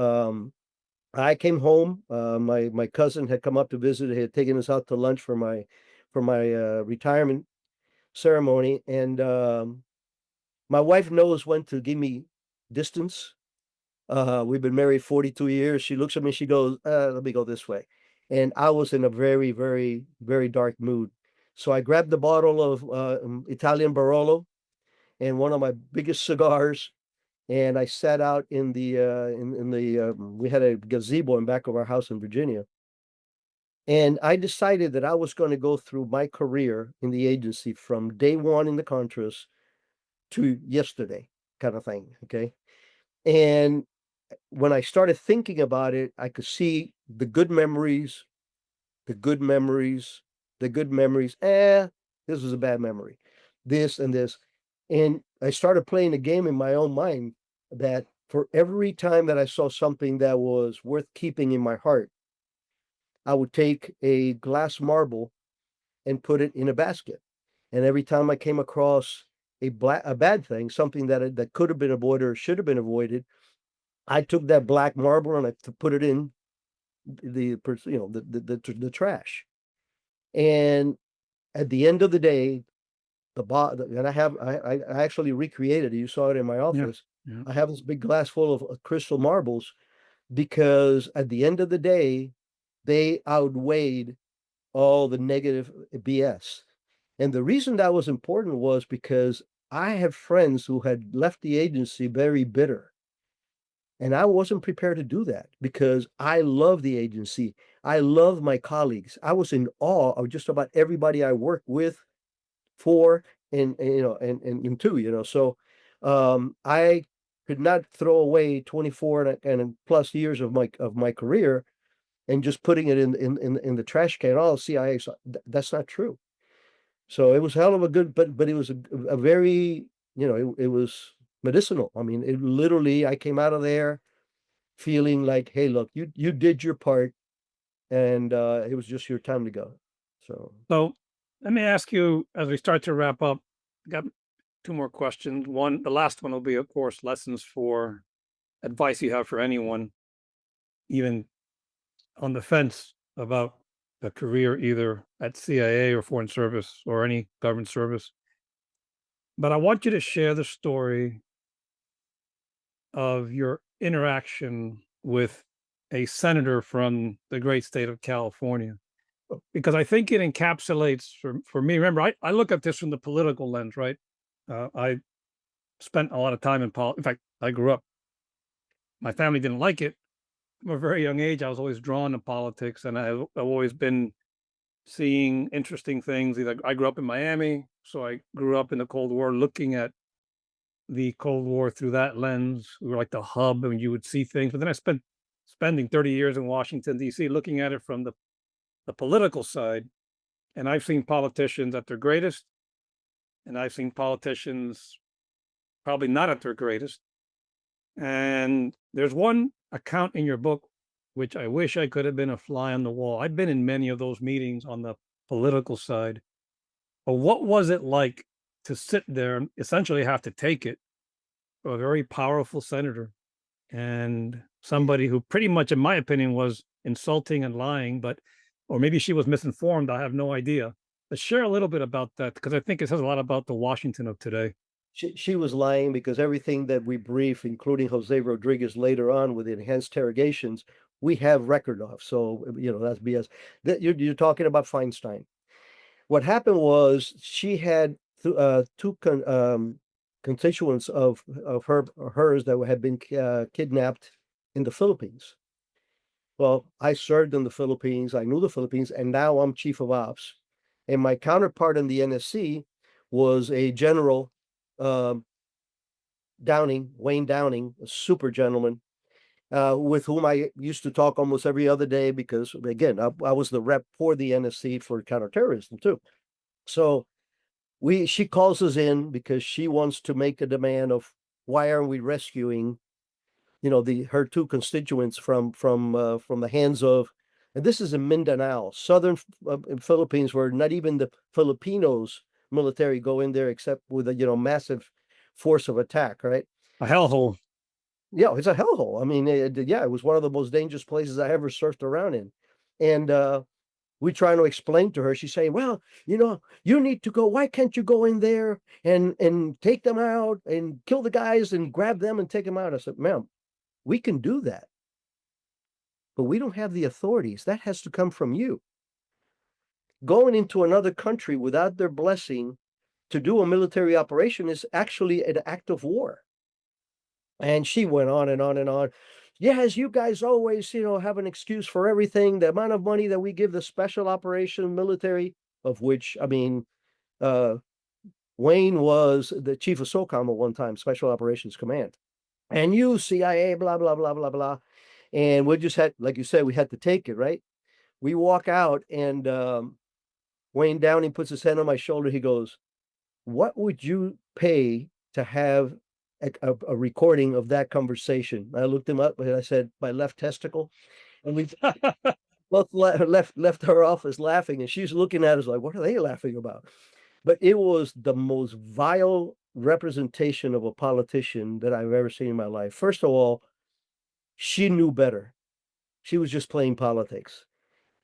I came home. My cousin had come up to visit. He had taken us out to lunch for my retirement ceremony, and my wife knows when to give me distance. We've been married 42 years. She looks at me, she goes, let me go this way. And I was in a very, very, very dark mood. So I grabbed the bottle of Italian Barolo and one of my biggest cigars, and I sat out in the we had a gazebo in back of our house in Virginia. And I decided that I was going to go through my career in the agency from day one in the Contras to yesterday, kind of thing. Okay. And when I started thinking about it, I could see the good memories, the good memories, the good memories. This was a bad memory. This and this. And I started playing a game in my own mind that for every time that I saw something that was worth keeping in my heart, I would take a glass marble and put it in a basket. And every time I came across a bad thing, something that could have been avoided or should have been avoided, I took that black marble and put it in the trash. And at the end of the day, and I actually recreated it. You saw it in my Yeah. office. Yeah. I have this big glass full of crystal marbles because at the end of the day, they outweighed all the negative BS. And the reason that was important was because I have friends who had left the agency very bitter. And I wasn't prepared to do that because I love the agency. I love my colleagues. I was in awe of just about everybody I worked with, for, and two, I could not throw away 24 and plus years of my career and just putting it in the trash can. Oh, CIA, that's not true. So it was hell of a good, but it was a very, it was medicinal. I mean, it literally, I came out of there feeling like, hey, look, you did your part, and it was just your time to go. So So let me ask you as we start to wrap up. I got two more questions. One, the last one will be, of course, lessons for advice you have for anyone, even on the fence about a career either at CIA or foreign service or any government service. But I want you to share the story of your interaction with a senator from the great state of California, because I think it encapsulates for me. Remember, I look at this from the political lens, right? I spent a lot of time in politics. In fact, I grew up. My family didn't like it from a very young age. I was always drawn to politics, and I've always been seeing interesting things. Either I grew up in Miami, so I grew up in the Cold War, looking at the Cold War through that lens. We were like the hub, and you would see things. But then I spent spending 30 years in Washington D.C. looking at it from the political side, and I've seen politicians at their greatest, and I've seen politicians probably not at their greatest. And there's one account in your book which I wish I could have been a fly on the wall. I've been in many of those meetings on the political side. But what was it like to sit there and essentially have to take it for a very powerful senator and somebody who pretty much, in my opinion, was insulting and lying, but or maybe she was misinformed. I have no idea. But share a little bit about that because I think it says a lot about the Washington of today. she was lying because everything that we brief, including Jose Rodriguez later on with enhanced interrogations, we have record of. So that's BS. That you're talking about Feinstein. What happened was she had two constituents of hers that had been kidnapped in the Philippines. Well, I served in the Philippines. I knew the Philippines, and now I'm chief of ops. And my counterpart in the NSC was a general, um, Downing, Wayne Downing, a super gentleman, with whom I used to talk almost every other day because, again, I was the rep for the NSC for counterterrorism too. So she calls us in because she wants to make a demand of why aren't we rescuing, her two constituents from the hands of, and this is in Mindanao, southern Philippines, where not even the Filipinos military go in there except with a massive force of attack, right? A hellhole. Yeah, it's a hellhole. I mean, yeah, it was one of the most dangerous places I ever surfed around in. And we trying to explain to her, she's saying, well, you need to go. Why can't you go in there and take them out and kill the guys and grab them and take them out? I said, ma'am, we can do that, but we don't have the authorities. That has to come from you. Going into another country without their blessing to do a military operation is actually an act of war. And she went on and on and on. Yes, you guys always, have an excuse for everything. The amount of money that we give the special operation military, of which, I mean, uh, Wayne was the chief of SOCOM at one time, Special Operations Command. And you, CIA, blah, blah, blah, blah, blah. And we just had, like you said, we had to take it, right? We walk out and Wayne Downing puts his hand on my shoulder. He goes, what would you pay to have a recording of that conversation? I looked him up and I said, my left testicle. And we both left her office laughing, and she's looking at us like, what are they laughing about? But it was the most vile representation of a politician that I've ever seen in my life. First of all, she knew better. She was just playing politics.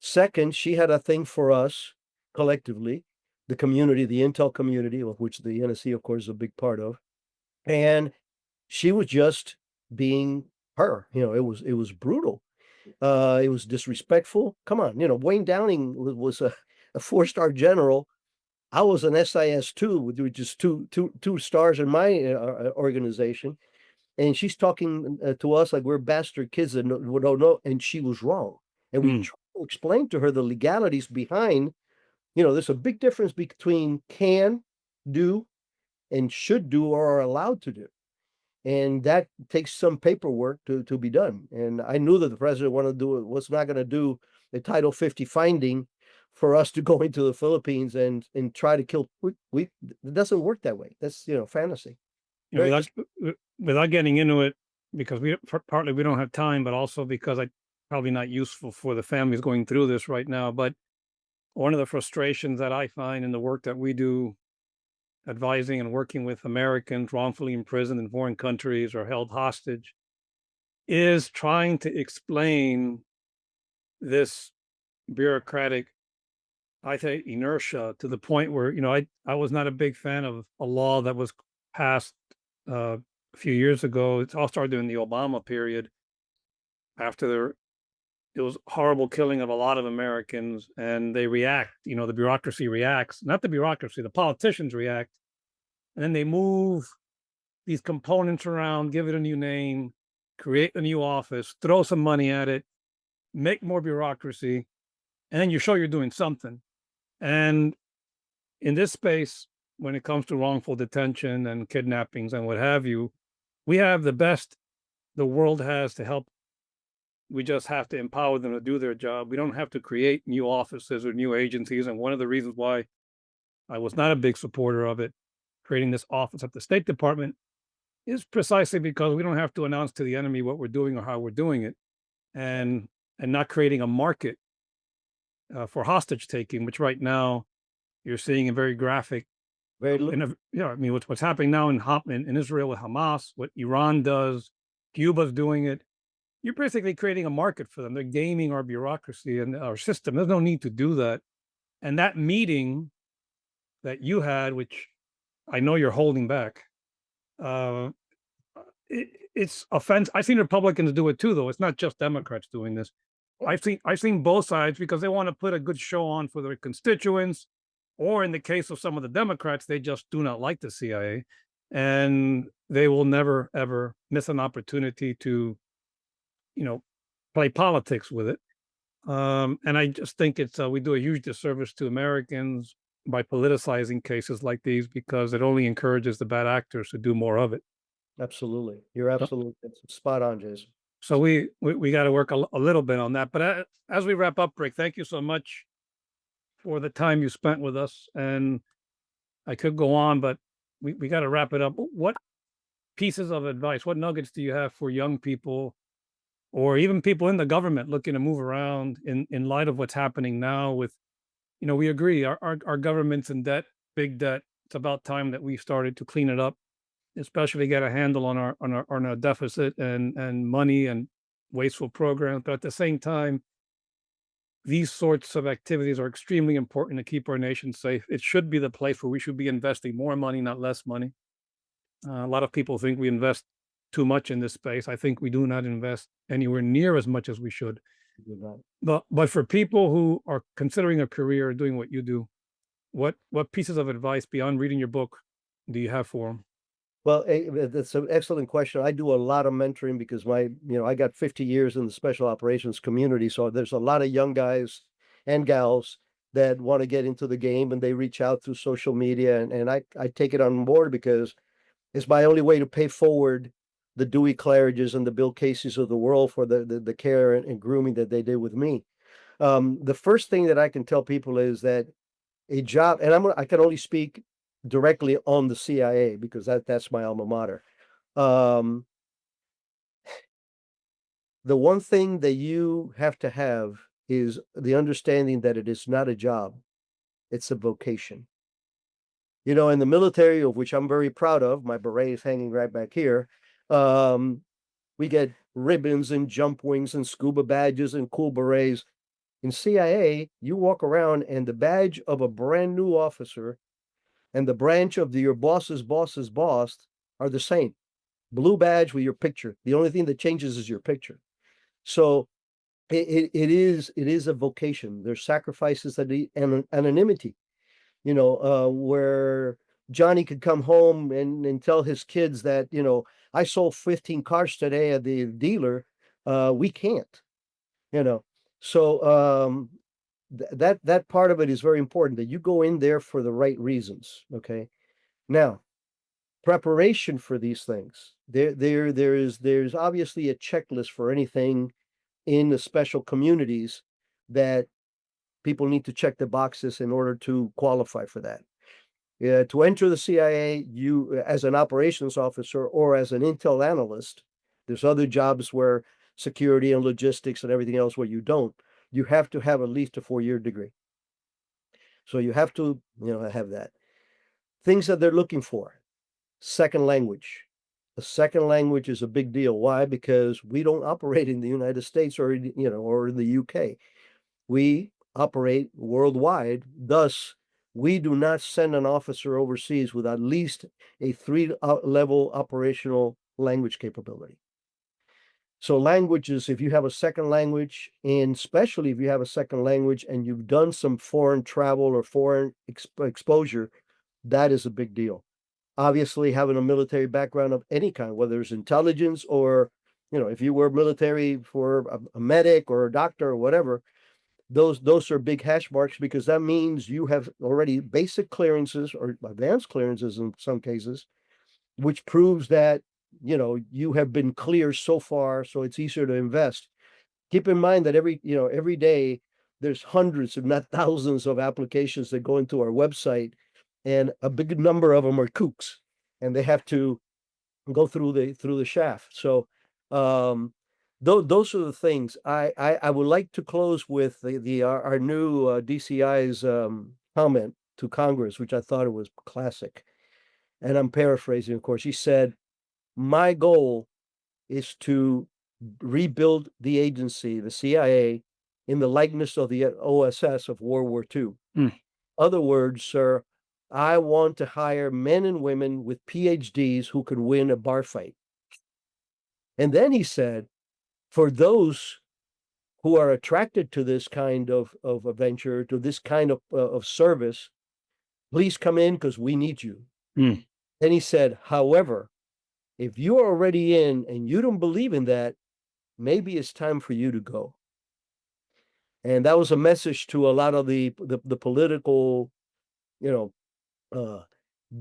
Second, she had a thing for us collectively, the community, the intel community, of which the NSC, of course, is a big part of. And she was just being her. It was brutal. It was disrespectful. Come on, Wayne Downing was a four-star general. I was an SIS-2 with just two stars in my organization. And she's talking to us like we're bastard kids that don't know, and she was wrong. And we Mm. tried to explain to her the legalities behind, there's a big difference between can do and should do or are allowed to do. And that takes some paperwork to be done. And I knew that the president wanted to do it, was not going to do a Title 50 finding for us to go into the Philippines and try to kill. It doesn't work that way. That's fantasy. You know, Very without getting into it, because partly we don't have time, but also because I probably not useful for the families going through this right now. But one of the frustrations that I find in the work that we do, advising and working with Americans wrongfully imprisoned in foreign countries or held hostage, is trying to explain this bureaucratic, I think, inertia to the point where, I was not a big fan of a law that was passed a few years ago. It's all started during the Obama period after it was horrible killing of a lot of Americans, and they react, the bureaucracy reacts, not the bureaucracy, the politicians react, and then they move these components around, give it a new name, create a new office, throw some money at it, make more bureaucracy, and then you show you're doing something. And in this space, when it comes to wrongful detention and kidnappings and what have you, we have the best the world has to help. We just have to empower them to do their job. We don't have to create new offices or new agencies. And one of the reasons why I was not a big supporter of it, creating this office at the State Department, is precisely because we don't have to announce to the enemy what we're doing or how we're doing it, and not creating a market for hostage taking, which right now you're seeing a very graphic. very little. I mean, what's happening now in Israel with Hamas, what Iran does, Cuba's doing it. You're basically creating a market for them. They're gaming our bureaucracy and our system. There's no need to do that. And that meeting that you had, which I know you're holding back, uh, it's offense. I've seen Republicans do it too, though. It's not just Democrats doing this. I've seen both sides because they want to put a good show on for their constituents, or in the case of some of the Democrats, they just do not like the CIA, and they will never ever miss an opportunity to, you know, play politics with it. And I just think we do a huge disservice to Americans by politicizing cases like these because it only encourages the bad actors to do more of it. Absolutely. You're So, absolutely spot on, Jason. so we got to work a little bit on that. But as we wrap up, Rick, thank you so much for the time you spent with us. And I could go on, but we got to wrap it up. What pieces of advice, what nuggets do you have for young people or even people in the government looking to move around in light of what's happening now with, we agree our government's in debt, big debt. It's about time that we started to clean it up. especially get a handle on our deficit and money and wasteful programs. But at the same time, these sorts of activities are extremely important to keep our nation safe. It should be the place where we should be investing more money, not less money. A lot of people think we invest too much in this space. I think we do not invest anywhere near as much as we should. You're right. But for people who are considering a career doing what you do, what pieces of advice beyond reading your book do you have for them? Well, that's an excellent question. I do a lot of mentoring because I got 50 years in the special operations community. So there's a lot of young guys and gals that want to get into the game and they reach out through social media. And I take it on board because it's my only way to pay forward the Dewey Claridges and the Bill Caseys of the world for the care and grooming that they did with me. The first thing that I can tell people is that a job, and I can only speak directly on the CIA because that's my alma mater. Um, the one thing that you have to have is the understanding that it is not a job, it's a vocation. In the military, of which I'm very proud of, my beret is hanging right back here. Um, we get ribbons and jump wings and scuba badges and cool berets. In CIA, you walk around and the badge of a brand new officer and the branch of your boss's boss's boss are the same. Blue badge with your picture. The only thing that changes is your picture. So it is a vocation. There's sacrifices that and anonymity. Where Johnny could come home and tell his kids that I sold 15 cars today at the dealer. We can't. You know, so that part of it is very important that you go in there for the right reasons. Okay, now preparation for these things. There's obviously a checklist for anything in the special communities that people need to check the boxes in order to qualify for that. Yeah, to enter the CIA, you as an operations officer or as an intel analyst, there's other jobs where security and logistics and everything else where you don't. You have to have at least a 4-year degree. So you have to, have that. Things that they're looking for. Second language. The second language is a big deal. Why? Because we don't operate in the United States or or in the UK. We operate worldwide. Thus, we do not send an officer overseas with at least a 3 level operational language capability. So languages, if you have a second language, and especially if you have a second language and you've done some foreign travel or foreign exposure, that is a big deal. Obviously, having a military background of any kind, whether it's intelligence or, if you were military for a medic or a doctor or whatever, those are big hash marks because that means you have already basic clearances or advanced clearances in some cases, which proves that you have been clear so far, so it's easier to invest. Keep in mind that every day there's hundreds, if not thousands, of applications that go into our website, and a big number of them are kooks, and they have to go through the shaft. So those are the things. I would like to close with our new DCI's comment to Congress, which I thought it was classic. And I'm paraphrasing, of course. He said, "My goal is to rebuild the agency, the CIA, in the likeness of the OSS of World War II. Mm, Other words, sir, I want to hire men and women with PhDs who can win a bar fight." And then he said, for those who are attracted to this kind of a venture, to this kind of service, please come in because we need you. mm. Then he said, however, if you're already in and you don't believe in that, maybe it's time for you to go. And that was a message to a lot of the political, you know, uh,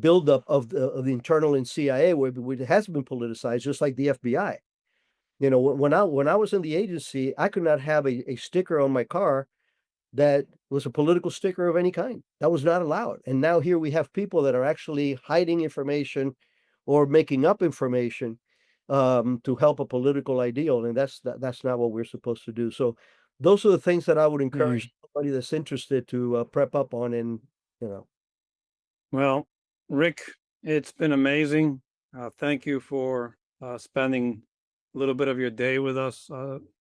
buildup of the internal in CIA, where it has been politicized, just like the FBI. When I was in the agency, I could not have a sticker on my car that was a political sticker of any kind. That was not allowed. And now here we have people that are actually hiding information or making up information to help a political ideal, and that's not what we're supposed to do. So those are the things that I would Yeah. encourage somebody that's interested to prep up on. And you know, Well, Rick, it's been amazing. Thank you for spending a little bit of your day with us.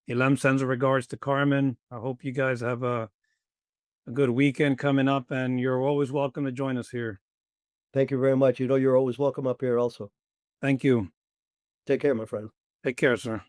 Ilem sends regards to Carmen. I hope you guys have a good weekend coming up, and you're always welcome to join us here. Thank you very much. You know, you're always welcome up here also. Thank you. Take care, my friend. Take care, sir.